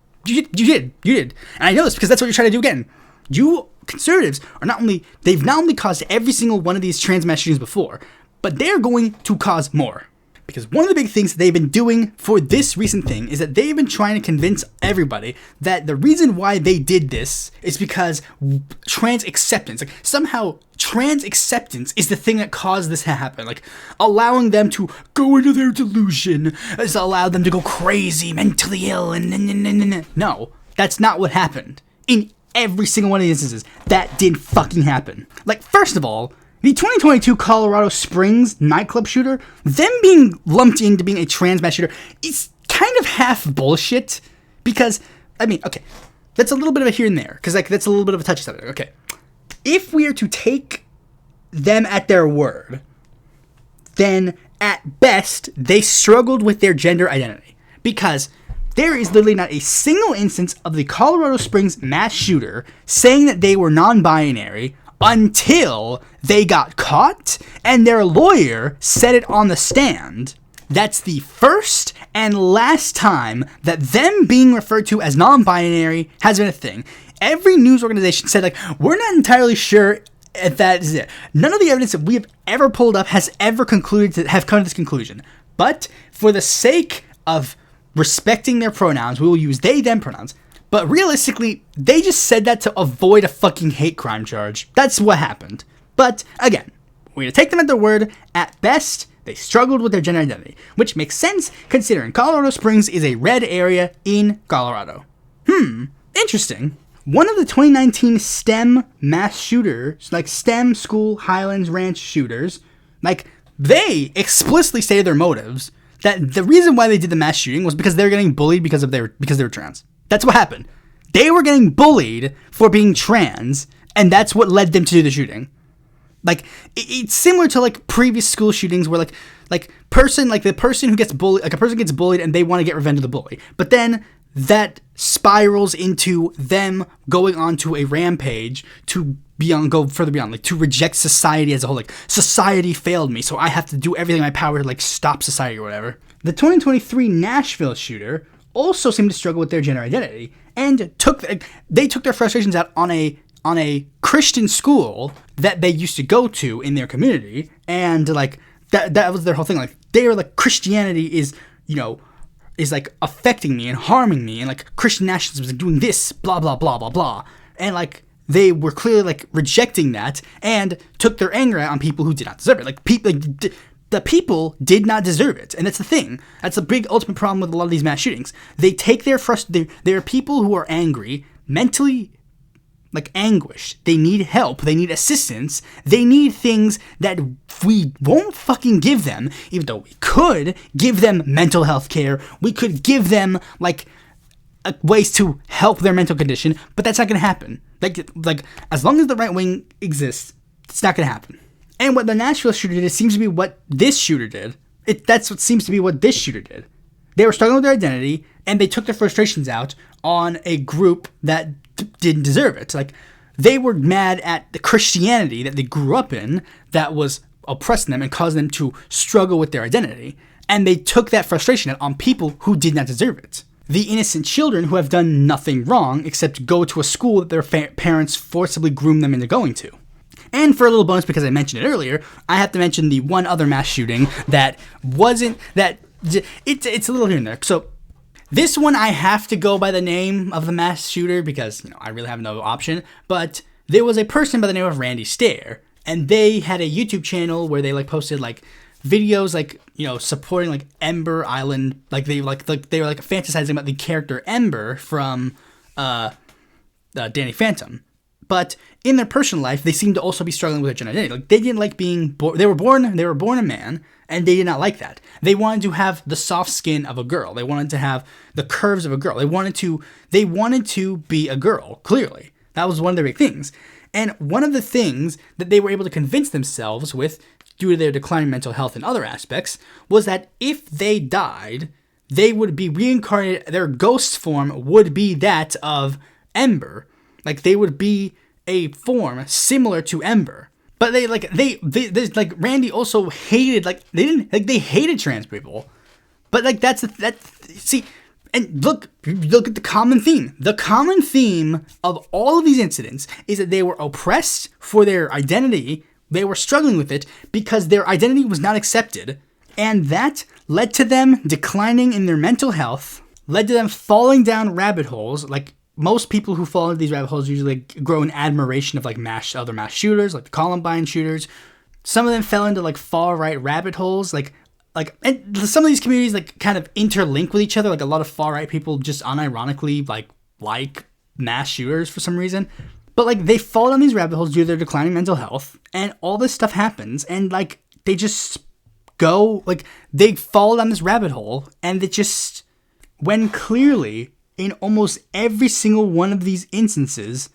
And I know this because that's what you're trying to do again. You conservatives are they've not only caused every single one of these trans mass shootings before, but they're going to cause more. Because one of the big things that they've been doing for this recent thing is that they've been trying to convince everybody that the reason why they did this is because trans acceptance, like, somehow trans acceptance is the thing that caused this to happen. Like, allowing them to go into their delusion has allowed them to go crazy, mentally ill, and no, that's not what happened. In every single one of these instances, that didn't fucking happen. Like, first of all, the 2022 Colorado Springs nightclub shooter, them being lumped into being a trans mass shooter, is kind of half bullshit. Because, I mean, okay, that's a little bit of a here and there. Because, like, that's a little bit of a touchy subject. Okay. If we are to take them at their word, then at best, they struggled with their gender identity. Because there is literally not a single instance of the Colorado Springs mass shooter saying that they were non-binary until they got caught and their lawyer said it on the stand. That's the first and last time that them being referred to as non-binary has been a thing. Every news organization said, like, we're not entirely sure if that is it. None of the evidence that we have ever pulled up has ever concluded to have come to this conclusion. But for the sake of respecting their pronouns, we will use they, them pronouns. But realistically, they just said that to avoid a fucking hate crime charge. That's what happened. But again, we're going to take them at their word. At best, they struggled with their gender identity, which makes sense considering Colorado Springs is a red area in Colorado. Interesting. One of the 2019 STEM mass shooters, like STEM School Highlands Ranch shooters, like, they explicitly stated their motives that the reason why they did the mass shooting was because they were getting bullied because they were trans. That's what happened. They were getting bullied for being trans, and that's what led them to do the shooting. Like, it's similar to, like, previous school shootings where, the person gets bullied, like, a person gets bullied and they want to get revenge of the bully. But then that spirals into them going on to a rampage to go further beyond, like, to reject society as a whole. Like, society failed me, so I have to do everything in my power to, like, stop society or whatever. The 2023 Nashville shooter also seemed to struggle with their gender identity and they took their frustrations out on a Christian school that they used to go to in their community, and like that was their whole thing. Like, they were like, Christianity is like affecting me and harming me, and like Christian nationalism is like doing this, blah blah blah blah blah, and like they were clearly like rejecting that and took their anger out on people who did not deserve it. Like, the people did not deserve it, and that's the thing. That's a big ultimate problem with a lot of these mass shootings. They take their there are people who are angry, mentally, like, anguished. They need help. They need assistance. They need things that we won't fucking give them, even though we could give them mental health care. We could give them, like, ways to help their mental condition, but that's not going to happen. Like, as long as the right wing exists, it's not going to happen. And what the Nashville shooter did seems to be what this shooter did. That's what seems to be what this shooter did. They were struggling with their identity, and they took their frustrations out on a group that didn't deserve it. Like, they were mad at the Christianity that they grew up in that was oppressing them and causing them to struggle with their identity. And they took that frustration out on people who did not deserve it. The innocent children who have done nothing wrong except go to a school that their parents forcibly groomed them into going to. And for a little bonus, because I mentioned it earlier, I have to mention the one other mass shooting that wasn't that. It's a little here and there. So this one I have to go by the name of the mass shooter because, I really have no option. But there was a person by the name of Randy Stair, and they had a YouTube channel where they like posted like videos like, supporting like Ember Island. Like they were like fantasizing about the character Ember from Danny Phantom. But in their personal life, they seemed to also be struggling with their gender identity. Like, they didn't like being born. They were born a man, and they did not like that. They wanted to have the soft skin of a girl. They wanted to have the curves of a girl. They wanted to be a girl. Clearly, that was one of their big things. And one of the things that they were able to convince themselves with, due to their declining mental health and other aspects, was that if they died, they would be reincarnated. Their ghost form would be that of Ember. Like, they would be a form similar to Ember. But they Randy also hated, they hated trans people. But, see, and look at the common theme. The common theme of all of these incidents is that they were oppressed for their identity. They were struggling with it because their identity was not accepted. And that led to them declining in their mental health, led to them falling down rabbit holes. Like, most people who fall into these rabbit holes usually grow in admiration of other mass shooters, like the Columbine shooters. Some of them fell into like far right rabbit holes, and some of these communities kind of interlink with each other. Like, a lot of far right people just unironically like mass shooters for some reason. But, like, they fall down these rabbit holes due to their declining mental health, and all this stuff happens, and, like, they just go, like, they fall down this rabbit hole, and it just, when clearly, in almost every single one of these instances,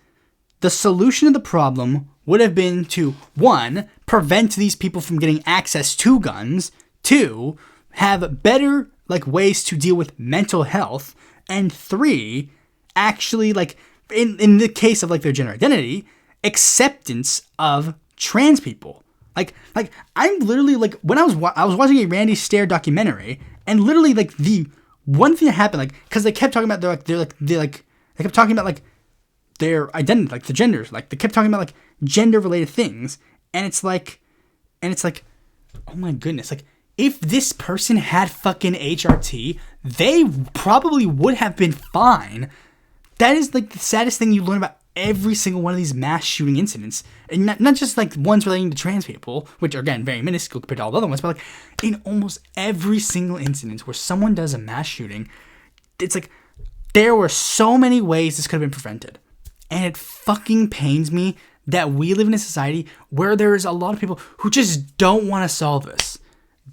the solution to the problem would have been to, 1, prevent these people from getting access to guns, 2, have better, like, ways to deal with mental health, and 3, actually, like, in the case of, like, their gender identity, acceptance of trans people. Like I'm literally, like, when I was watching a Randy Stair documentary, and literally, like, the one thing that happened, like, because they kept talking about they kept talking about, like, their identity, like, the genders, like, they kept talking about, like, gender related things, and it's like, oh my goodness, like, if this person had fucking HRT, they probably would have been fine. That is, like, the saddest thing you learn about every single one of these mass shooting incidents. And not just, like, ones relating to trans people, which are, again, very minuscule compared to all the other ones, but, like, in almost every single incident where someone does a mass shooting, it's like, there were so many ways this could have been prevented. And it fucking pains me that we live in a society where there is a lot of people who just don't want to solve this.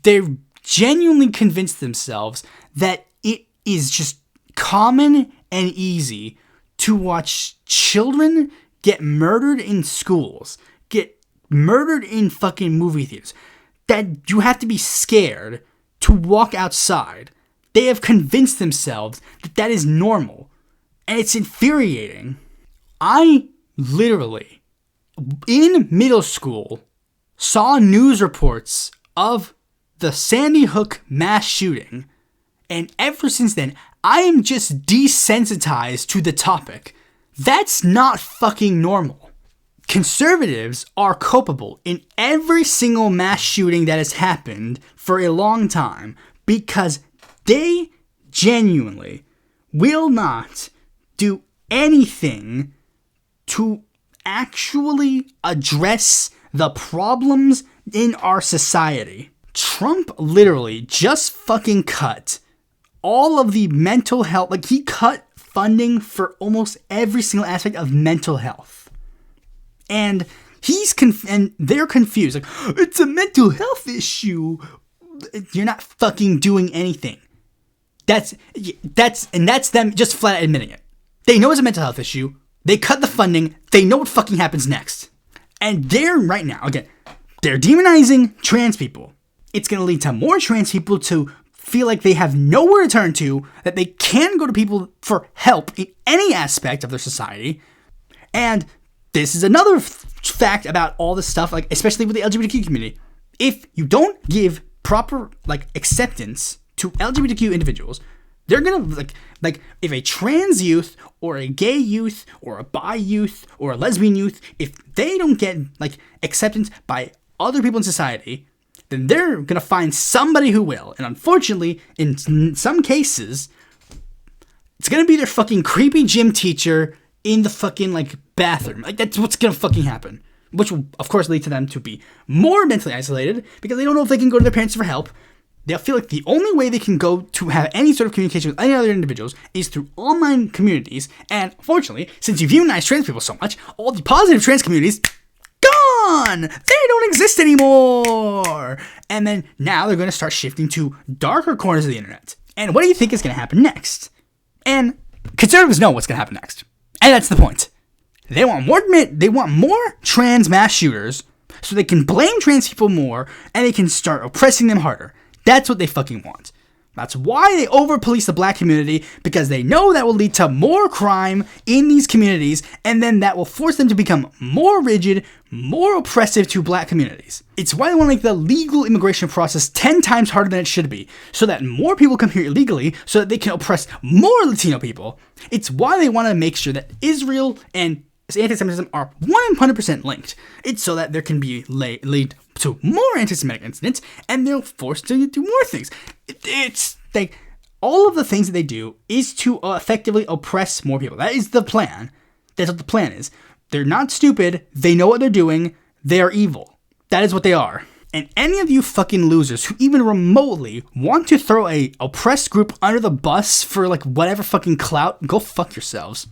They've genuinely convinced themselves that it is just common and easy to watch children get murdered in schools, get murdered in fucking movie theaters, that you have to be scared to walk outside. They have convinced themselves that that is normal, and it's infuriating. I literally, in middle school, saw news reports of the Sandy Hook mass shooting, and ever since then, I am just desensitized to the topic. That's not fucking normal. Conservatives are culpable in every single mass shooting that has happened for a long time because they genuinely will not do anything to actually address the problems in our society. Trump literally just fucking cut all of the mental health, like, he cut funding for almost every single aspect of mental health. And and they're confused. Like, it's a mental health issue. You're not fucking doing anything. That's them just flat out admitting it. They know it's a mental health issue. They cut the funding. They know what fucking happens next. And they're right now, again, they're demonizing trans people. It's going to lead to more trans people to feel like they have nowhere to turn to, that they can go to people for help in any aspect of their society. And this is another fact about all this stuff, like, especially with the LGBTQ community. If you don't give proper, like, acceptance to LGBTQ individuals, they're gonna, like if a trans youth or a gay youth or a bi youth or a lesbian youth, if they don't get, like, acceptance by other people in society, then they're going to find somebody who will. And unfortunately, in some cases, it's going to be their fucking creepy gym teacher in the fucking, like, bathroom. Like, that's what's going to fucking happen. Which will, of course, lead to them to be more mentally isolated because they don't know if they can go to their parents for help. They'll feel like the only way they can go to have any sort of communication with any other individuals is through online communities. And unfortunately, since you've demonized trans people so much, all the positive trans communities, gone! They don't exist anymore! And then now they're going to start shifting to darker corners of the internet. And what do you think is going to happen next? And conservatives know what's going to happen next. And that's the point. They want more trans mass shooters so they can blame trans people more and they can start oppressing them harder. That's what they fucking want. That's why they over-police the black community, because they know that will lead to more crime in these communities, and then that will force them to become more rigid, more oppressive to black communities. It's why they want to make the legal immigration process 10 times harder than it should be, so that more people come here illegally, so that they can oppress more Latino people. It's why they want to make sure that Israel and anti-Semitism are 100% linked. It's so that there can be lead to more anti-Semitic incidents, and they're forced to do more things. It's like all of the things that they do is to effectively oppress more people. That is the plan. That's what the plan is. They're not stupid. They know what they're doing. They are evil. That is what they are. And any of you fucking losers who even remotely want to throw a oppressed group under the bus for, like, whatever fucking clout, go fuck yourselves.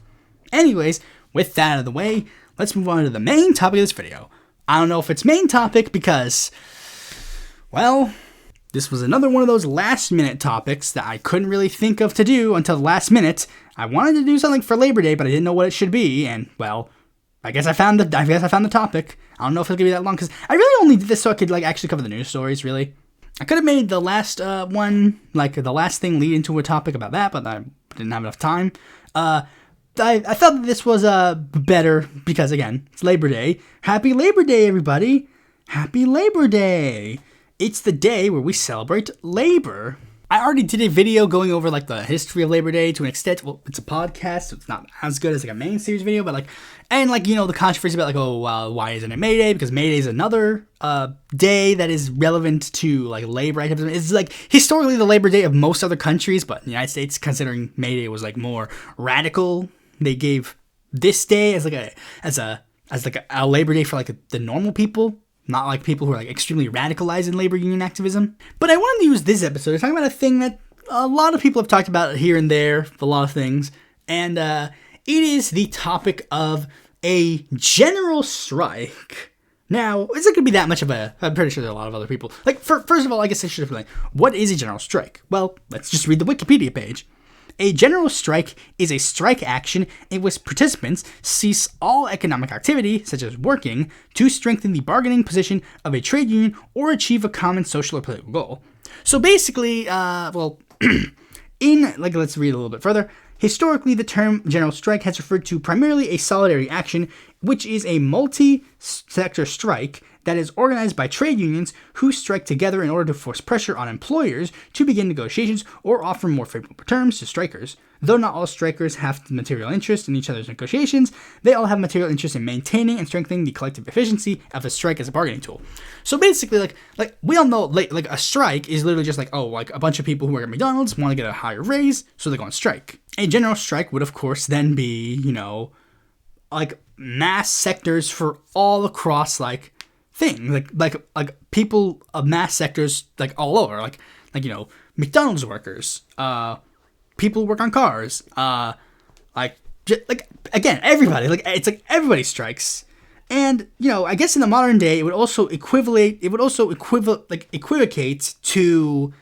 Anyways, with that out of the way, let's move on to the main topic of this video. I don't know if it's main topic because, well, this was another one of those last minute topics that I couldn't really think of to do until the last minute. I wanted to do something for Labor Day, but I didn't know what it should be, and well, I guess I found the topic. I don't know if it'll be that long because I really only did this so I could actually cover the news stories. Really, I could have made the last one the last thing lead into a topic about that, but I didn't have enough time. I thought that this was better because again, it's Labor Day. Happy Labor Day, everybody! Happy Labor Day! It's the day where we celebrate labor. I already did a video going over the history of Labor Day to an extent. Well, it's a podcast, so it's not as good as a main series video, but the controversy about why isn't it May Day? Because May Day is another day that is relevant to labor activism. It's historically the Labor Day of most other countries, but in the United States, considering May Day was more radical, they gave this day as a Labor Day for the normal people. Not people who are extremely radicalized in labor union activism. But I wanted to use this episode to talk about a thing that a lot of people have talked about here and there, a lot of things. And it is the topic of a general strike. Now, is it going to be that much of I'm pretty sure there are a lot of other people. First of all, I guess I should have what is a general strike? Well, let's just read the Wikipedia page. A general strike is a strike action in which participants cease all economic activity, such as working, to strengthen the bargaining position of a trade union or achieve a common social or political goal. So basically, let's read a little bit further. Historically, the term general strike has referred to primarily a solidarity action, which is a multi-sector strike that is organized by trade unions who strike together in order to force pressure on employers to begin negotiations or offer more favorable terms to strikers. Though not all strikers have material interest in each other's negotiations, they all have material interest in maintaining and strengthening the collective efficiency of a strike as a bargaining tool. So basically, we all know, a strike is literally just a bunch of people who work at McDonald's want to get a higher raise, so they go on strike. A general strike would, of course, then be, mass sectors for all across, thing like people of mass sectors all over McDonald's workers, people who work on cars, again everybody everybody strikes. And I guess in the modern day it would also equivocate to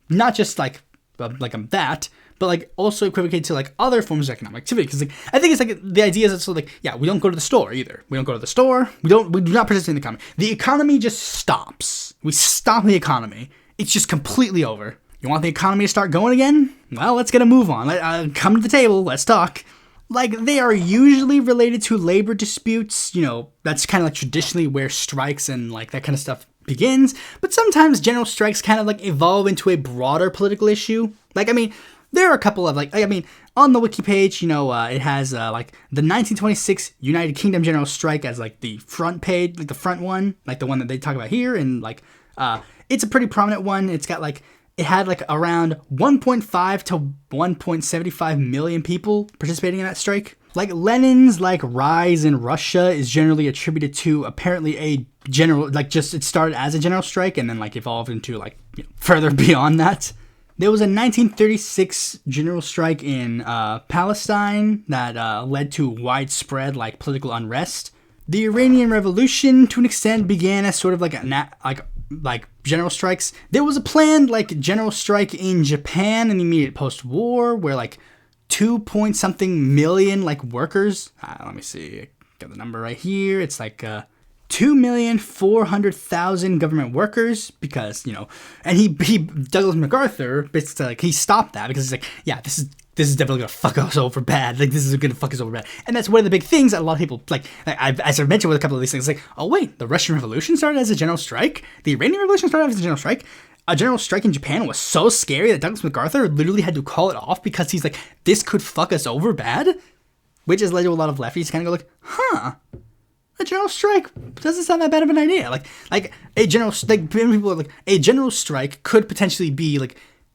not just that, but also equivocate to other forms of economic activity, because I think it's the idea is also we don't go to the store either. We don't go to the store. We do not participate in the economy. The economy just stops. We stop the economy. It's just completely over. You want the economy to start going again? Well, let's get a move on. Come to the table. Let's talk. They are usually related to labor disputes. That's kind of traditionally where strikes and that kind of stuff begins. But sometimes general strikes kind of evolve into a broader political issue. There are a couple of on the wiki page, it has the 1926 United Kingdom General Strike as the front page, the front one, the one that they talk about here, and it's a pretty prominent one. It's got it had around 1.5 to 1.75 million people participating in that strike. Lenin's rise in Russia is generally attributed to apparently a general it started as a general strike and then evolved into further beyond that. There was a 1936 general strike in Palestine that led to widespread political unrest. The Iranian Revolution, to an extent, began as sort of general strikes. There was a planned general strike in Japan in the immediate post-war, where 2 point something million workers. Let me see, I got the number right here. It's 2,400,000 government workers, because and he Douglas MacArthur he stopped that because he's this is definitely gonna fuck us over bad. This is gonna fuck us over bad, and that's one of the big things that a lot of people as I mentioned with a couple of these things, oh wait, the Russian Revolution started as a general strike, the Iranian Revolution started as a general strike. A general strike in Japan was so scary that Douglas MacArthur literally had to call it off because he's this could fuck us over bad, which has led to a lot of lefties kind of go a general strike doesn't sound that bad of an idea. A general people a general strike could potentially be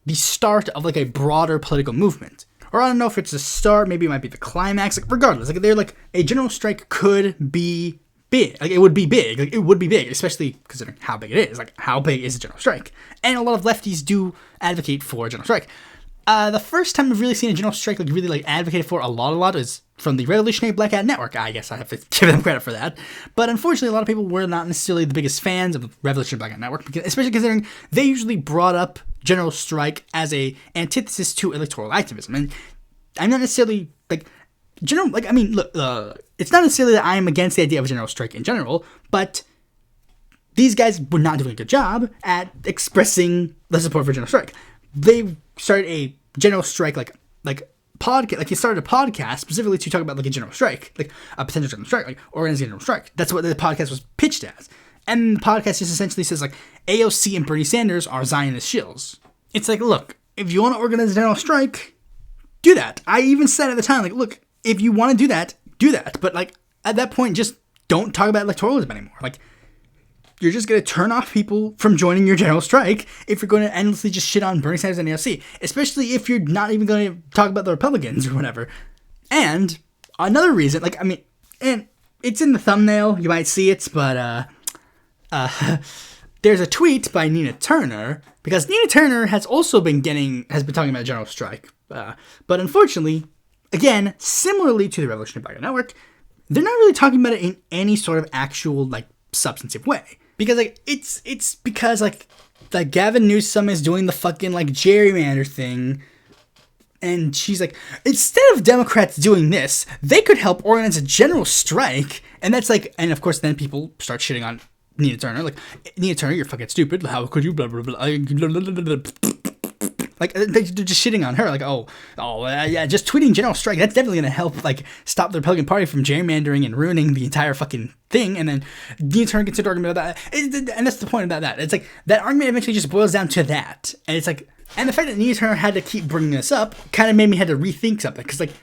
the start of a broader political movement. Or I don't know if it's the start, maybe it might be the climax. Regardless, they're a general strike could be big. It would be big. It would be big, especially considering how big it is. How big is a general strike? And a lot of lefties do advocate for a general strike. The first time I've really seen a general strike like really like advocated for a lot is from the Revolutionary Black Hat Network. I guess I have to give them credit for that. But unfortunately, a lot of people were not necessarily the biggest fans of the Revolutionary Black Hat Network, because, especially considering they usually brought up general strike as a antithesis to electoral activism. And I'm not necessarily like general. Like, I mean, look, it's not necessarily that I am against the idea of a general strike in general, but these guys were not doing a good job at expressing the support for general strike. They started a general strike like podcast, like he started a podcast specifically to talk about like a general strike, like a potential general strike, like organizing a general strike. That's what the podcast was pitched as. And the podcast just essentially says like AOC and Bernie Sanders are Zionist shills. It's like, look, if you want to organize a general strike, do that. I even said at the time, like, look, if you want to do that, do that. But like at that point, just don't talk about electoralism anymore. Like, you're just going to turn off people from joining your general strike if you're going to endlessly just shit on Bernie Sanders and AOC, especially if you're not even going to talk about the Republicans or whatever. And another reason, like, I mean, and it's in the thumbnail, you might see it, but there's a tweet by Nina Turner, because Nina Turner has been talking about general strike. But unfortunately, again, similarly to the Revolutionary Black Hat Network, they're not really talking about it in any sort of actual, like, substantive way. Because, like, it's because, like Gavin Newsom is doing the fucking, like, gerrymander thing. And she's like, instead of Democrats doing this, they could help organize a general strike. And that's like, and of course, then people start shitting on Nina Turner. Like, Nina Turner, you're fucking stupid. How could you blah, blah, blah. Like, they're just shitting on her. Like, yeah, just tweeting general strike, that's definitely going to help, like, stop the Republican Party from gerrymandering and ruining the entire fucking thing. And then Nina Turner gets into an argument about that. And that's the point about that. It's like, that argument eventually just boils down to that. And it's like, and the fact that Nina Turner had to keep bringing this up kind of made me had to rethink something. Because, like,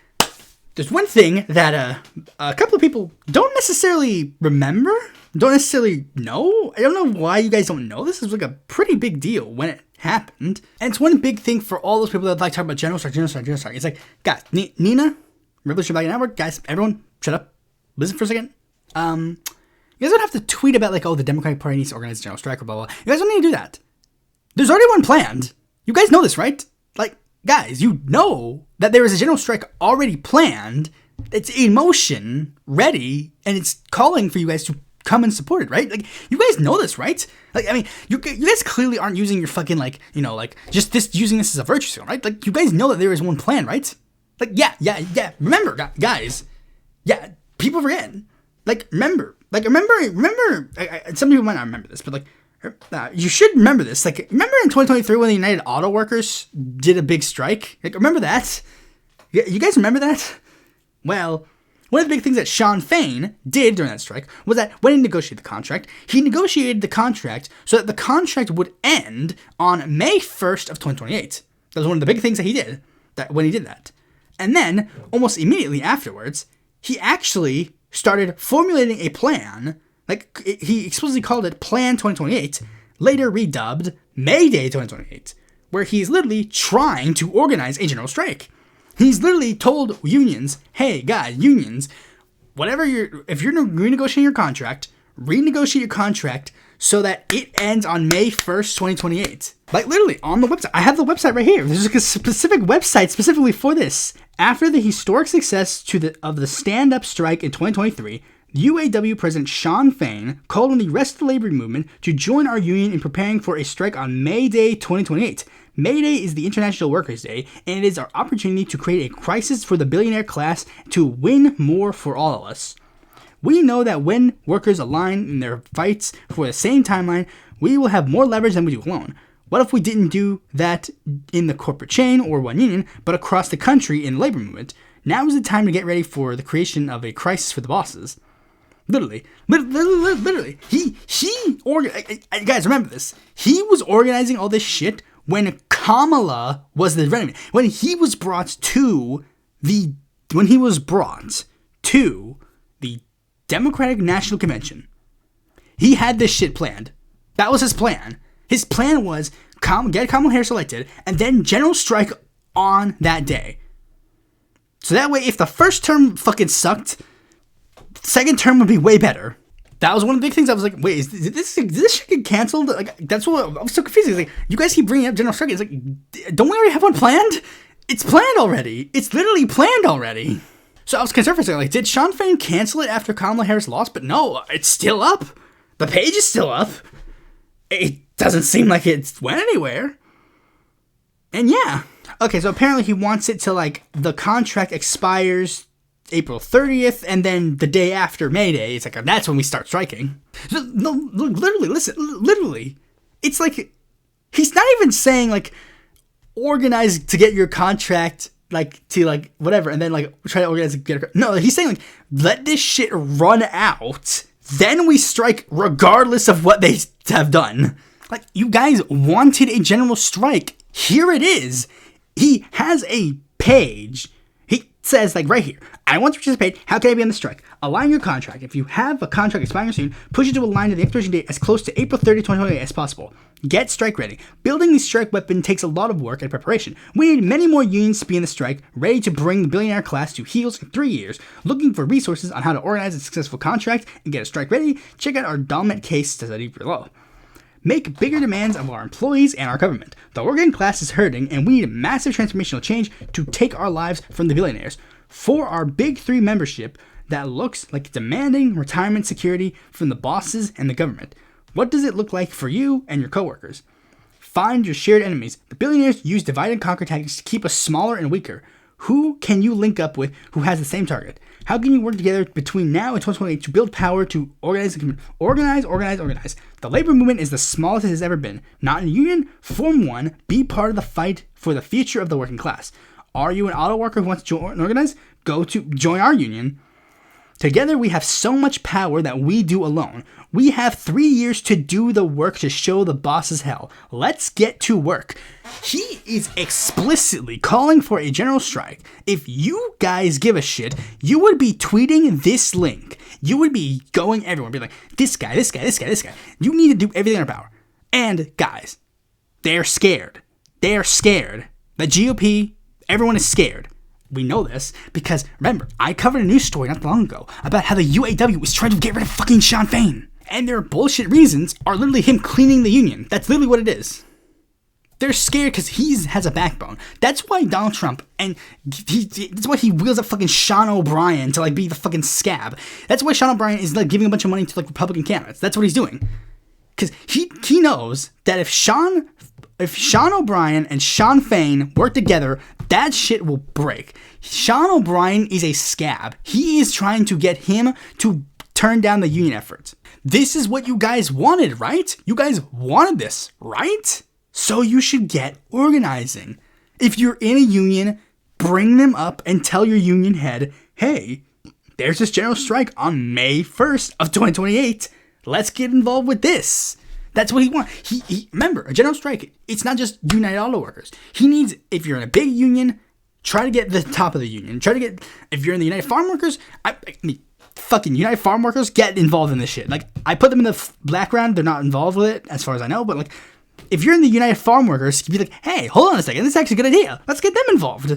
there's one thing that a couple of people don't necessarily remember, don't necessarily know. I don't know why you guys don't know this. Is like a pretty big deal when it happened. And it's one big thing for all those people that like talking about general strike. It's like, guys, Nina, Revolutionary Black Hat Network, guys, everyone, shut up. Listen for a second. You guys don't have to tweet about, like, oh, the Democratic Party needs to organize a general strike or blah, blah, blah. You guys don't need to do that. There's already one planned. You guys know this, right? Like, guys, you know that there is a general strike already planned. It's in motion, ready, and it's calling for you guys to come and support it, right? Like, you guys know this, right? Like, I mean, you guys clearly aren't using your fucking, like, you know, like, just using this as a virtue signal, right? Like, you guys know that there is one plan, right? Like, yeah. Remember, guys. Yeah, people forget. Like, remember. Some people might not remember this, but, like, you should remember this. Like, remember in 2023 when the United Auto Workers did a big strike? Like, remember that? You guys remember that? Well, one of the big things that Sean Fain did during that strike was that when he negotiated the contract so that the contract would end on May 1st of 2028. That was one of the big things that he did when he did that. And then, almost immediately afterwards, he actually started formulating a plan. Like, he explicitly called it Plan 2028, later redubbed May Day 2028, where he's literally trying to organize a general strike. He's literally told unions, hey, guys, unions, if you're renegotiating your contract, renegotiate your contract so that it ends on May 1st, 2028. Like, literally, on the website. I have the website right here. There's like a specific website specifically for this. After the historic success of the stand-up strike in 2023, UAW President Sean Fain called on the rest of the labor movement to join our union in preparing for a strike on May Day 2028. May Day is the International Workers' Day, and it is our opportunity to create a crisis for the billionaire class to win more for all of us. We know that when workers align in their fights for the same timeline, we will have more leverage than we do alone. What if we didn't do that in the corporate chain or one union, but across the country in the labor movement? Now is the time to get ready for the creation of a crisis for the bosses. Literally, guys, remember this. He was organizing all this shit when Kamala was the enemy. When he was brought to the Democratic National Convention, he had this shit planned. That was his plan. His plan was get Kamala Harris elected and then general strike on that day. So that way, if the first term fucking sucked, second term would be way better. That was one of the big things. I was like, wait, is this shit get canceled? Like, that's what I was so confused. It's like, you guys keep bringing up general strike. It's like, don't we already have one planned? It's planned already. It's literally planned already. So I was concerned for a second. Like, did Sean Fain cancel it after Kamala Harris lost? But no, it's still up. The page is still up. It doesn't seem like it went anywhere. And yeah. Okay, so apparently he wants it to, like, the contract expires April 30th, and then the day after May Day, it's like, that's when we start striking. No, literally, listen, literally. It's like, he's not even saying, like, organize to get your contract, like, to, like, whatever, and then, like, try to organize to get a... No, he's saying, like, let this shit run out, then we strike regardless of what they have done. Like, you guys wanted a general strike. Here it is. He has a page. He says, like, right here, I want to participate. How can I be on the strike? Align your contract. If you have a contract expiring soon, push it to align to the expiration date as close to April 30, 2028 as possible. Get strike ready. Building the strike weapon takes a lot of work and preparation. We need many more unions to be in the strike, ready to bring the billionaire class to heels in 3 years. Looking for resources on how to organize a successful contract and get a strike ready? Check out our dominant case study below. Make bigger demands of our employees and our government. The working class is hurting, and we need a massive transformational change to take our lives from the billionaires. For our Big Three membership, that looks like demanding retirement security from the bosses and the government. What does it look like for you and your coworkers? Find your shared enemies. The billionaires use divide and conquer tactics to keep us smaller and weaker. Who can you link up with who has the same target? How can you work together between now and 2028 to build power to organize the community? Organize. The labor movement is the smallest it has ever been. Not in a union? Form one. Be part of the fight for the future of the working class. Are you an auto worker who wants to join and organize? Join our union. Together we have so much power that we do alone. We have 3 years to do the work to show the bosses hell. Let's get to work. He is explicitly calling for a general strike. If you guys give a shit, you would be tweeting this link. You would be going everywhere, be like, this guy. You need to do everything in our power. And guys, they're scared. They're scared. The GOP, everyone is scared. We know this because, remember, I covered a news story not long ago about how the UAW was trying to get rid of fucking Sean Fain. And their bullshit reasons are literally him cleaning the union. That's literally what it is. They're scared because he has a backbone. That's why Donald Trump, and that's why he wheels up fucking Sean O'Brien to, like, be the fucking scab. That's why Sean O'Brien is, like, giving a bunch of money to, like, Republican candidates. That's what he's doing. Because he knows that if Sean O'Brien and Sean Fain work together, that shit will break. Sean O'Brien is a scab. He is trying to get him to turn down the union efforts. This is what you guys wanted, right? You guys wanted this, right? So you should get organizing. If you're in a union, bring them up and tell your union head, hey, there's this general strike on May 1st of 2028. Let's get involved with this. That's what he wants. He remember, a general strike, it's not just United Auto Workers. He needs, if you're in a big union, try to get the top of the union. If you're in the United Farm Workers, I mean, fucking United Farm Workers, get involved in this shit. Like, I put them in the background. They're not involved with it, as far as I know. But, like, if you're in the United Farm Workers, you'd be like, hey, hold on a second. This is actually a good idea. Let's get them involved.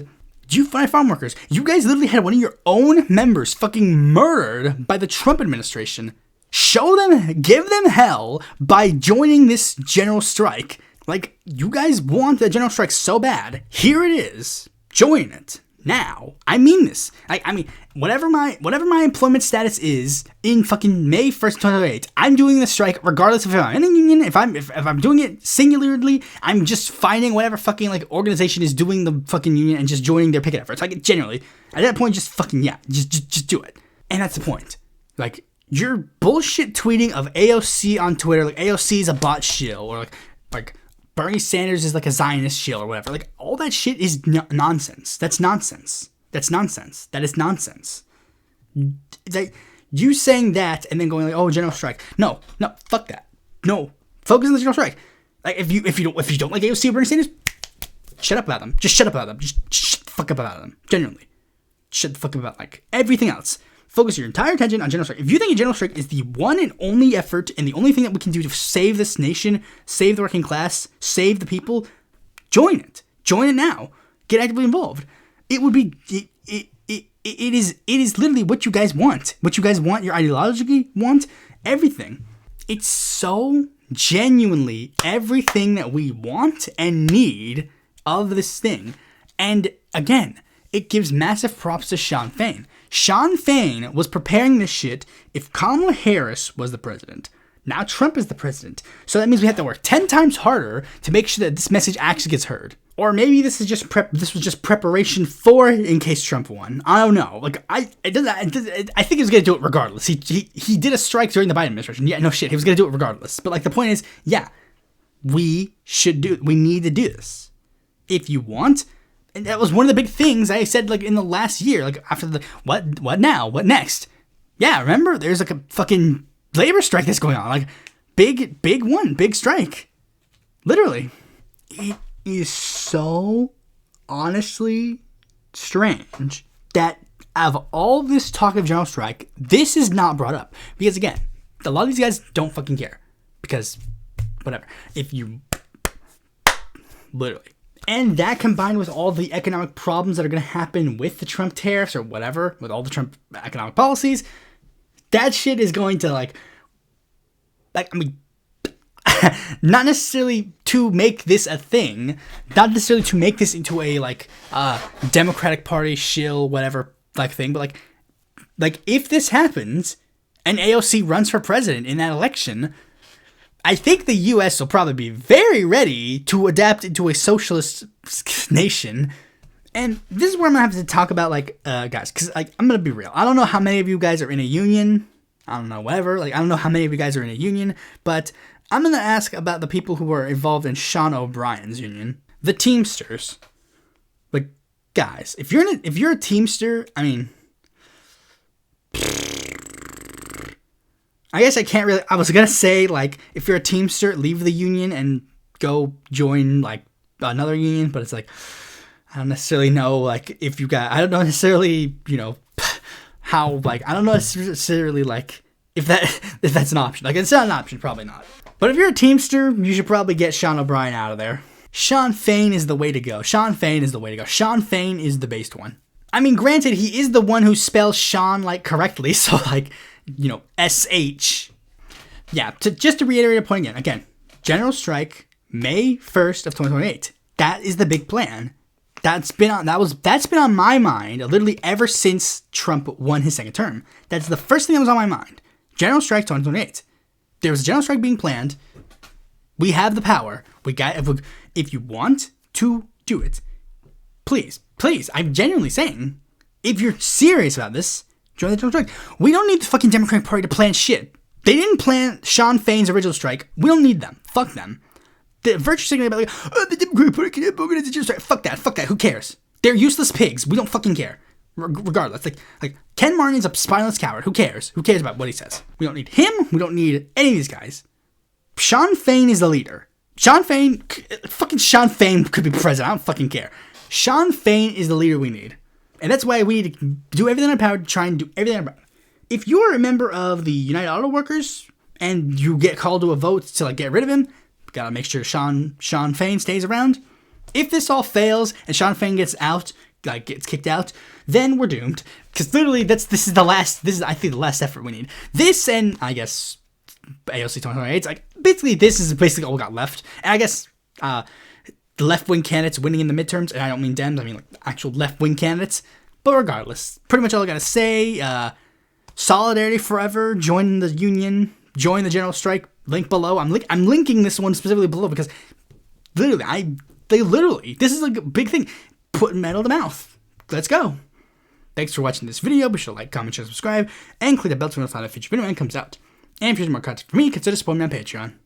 United Farm Workers, you guys literally had one of your own members fucking murdered by the Trump administration. Show them, give them hell by joining this general strike. Like, you guys want a general strike so bad. Here it is. Join it. Now. I mean this. I mean, whatever my employment status is in fucking May 1st, 2008, I'm doing the strike regardless of if I'm in a union, if I'm doing it singularly, I'm just finding whatever fucking, like, organization is doing the fucking union and just joining their picket efforts. Like, generally, at that point, just fucking, yeah, just do it. And that's the point. Like, your bullshit tweeting of AOC on Twitter, like, AOC is a bot shill, or like Bernie Sanders is like a Zionist shill or whatever. Like, all that shit is nonsense. That's nonsense. That is nonsense. Like, you saying that and then going like, oh, general strike. No, fuck that. No, focus on the general strike. Like, if you don't like AOC or Bernie Sanders, shut up about them. Just shut up about them. Just shut the fuck up about them. Genuinely. Shut the fuck up about, like, everything else. Focus your entire attention on general strike. If you think a general strike is the one and only effort and the only thing that we can do to save this nation, save the working class, save the people, join it. Join it now. Get actively involved. It would be, it is literally what you guys want. What you guys want, your ideologically want, everything. It's so genuinely everything that we want and need of this thing. And again, it gives massive props to Sean Fain. Sean Fain was preparing this shit if Kamala Harris was the president. Now Trump is the president. So that means we have to work 10 times harder to make sure that this message actually gets heard. Or maybe this is just this was just preparation for in case Trump won. I don't know. Like I think he was gonna do it regardless. He did a strike during the Biden administration. Yeah, no shit. He was gonna do it regardless. but like the point is, yeah, we need to do this. If you want, and that was one of the big things I said like in the last year, like after the what now? What next? Yeah, remember there's like a fucking labor strike that's going on. Like big strike. Literally. It is so honestly strange that out of all this talk of general strike, this is not brought up. Because again, a lot of these guys don't fucking care. Because whatever. If you literally. And that combined with all the economic problems that are going to happen with the Trump tariffs or whatever, with all the Trump economic policies, that shit is going to like I mean, not necessarily to make this a thing, not necessarily to make this into a like Democratic Party shill whatever like thing, but like if this happens and AOC runs for president in that election, I think the U.S. will probably be very ready to adapt into a socialist nation. And this is where I'm gonna have to talk about like guys, because like I'm gonna be real. I don't know how many of you guys are in a union. I don't know, whatever. Like I don't know how many of you guys are in a union, but I'm gonna ask about the people who are involved in Sean O'Brien's union, the Teamsters. Like, guys, if you're a Teamster, I mean, I guess I can't really. I was gonna say like, if you're a Teamster, leave the union and go join like another union, but it's like I don't necessarily know like if you got. I don't know necessarily how like I don't know necessarily like if that's an option. Like it's not an option, probably not. But if you're a Teamster, you should probably get Sean O'Brien out of there. Sean Fain is the way to go. Sean Fain is the based one. I mean, granted, he is the one who spells Sean like correctly, so like SH. Yeah, just to reiterate a point again, general strike May 1st of 2028. That is the big plan. That's been on my mind literally ever since Trump won his second term. That's the first thing that was on my mind. General strike 2028. There was a general strike being planned. We have the power. If you want to do it, please, I'm genuinely saying, if you're serious about this, join the general strike. We don't need the fucking Democratic Party to plan shit. They didn't plan Sean Fain's original strike. We don't need them. Fuck them. The virtue signaling about like, the Democratic Party can't organize a general strike. Fuck that. Who cares? They're useless pigs. We don't fucking care. Regardless, like Ken Martin's a spineless coward. Who cares? Who cares about what he says? We don't need him. We don't need any of these guys. Sean Fain is the leader. Sean Fain could be president. I don't fucking care. Sean Fain is the leader we need. And that's why we need to do everything in our power to try and do everything in our power. If you're a member of the United Auto Workers and you get called to a vote to like get rid of him, gotta make sure Sean Fain stays around. If this all fails and Sean Fain gets kicked out, then we're doomed. Because literally, this is I think the last effort we need. This and I guess AOC 2028. Like basically, this is basically all we got left. And I guess the left-wing candidates winning in the midterms, and I don't mean Dems, I mean like actual left-wing candidates. But regardless, pretty much all I gotta say. Solidarity forever. Join the union. Join the general strike. Link below. I'm linking this one specifically below because literally, this is like a big thing. Put metal to mouth. Let's go. Thanks for watching this video. Be sure to like, comment, share, subscribe, and click the bell to notify when a future video comes out. And if you want more content from me, consider supporting me on Patreon.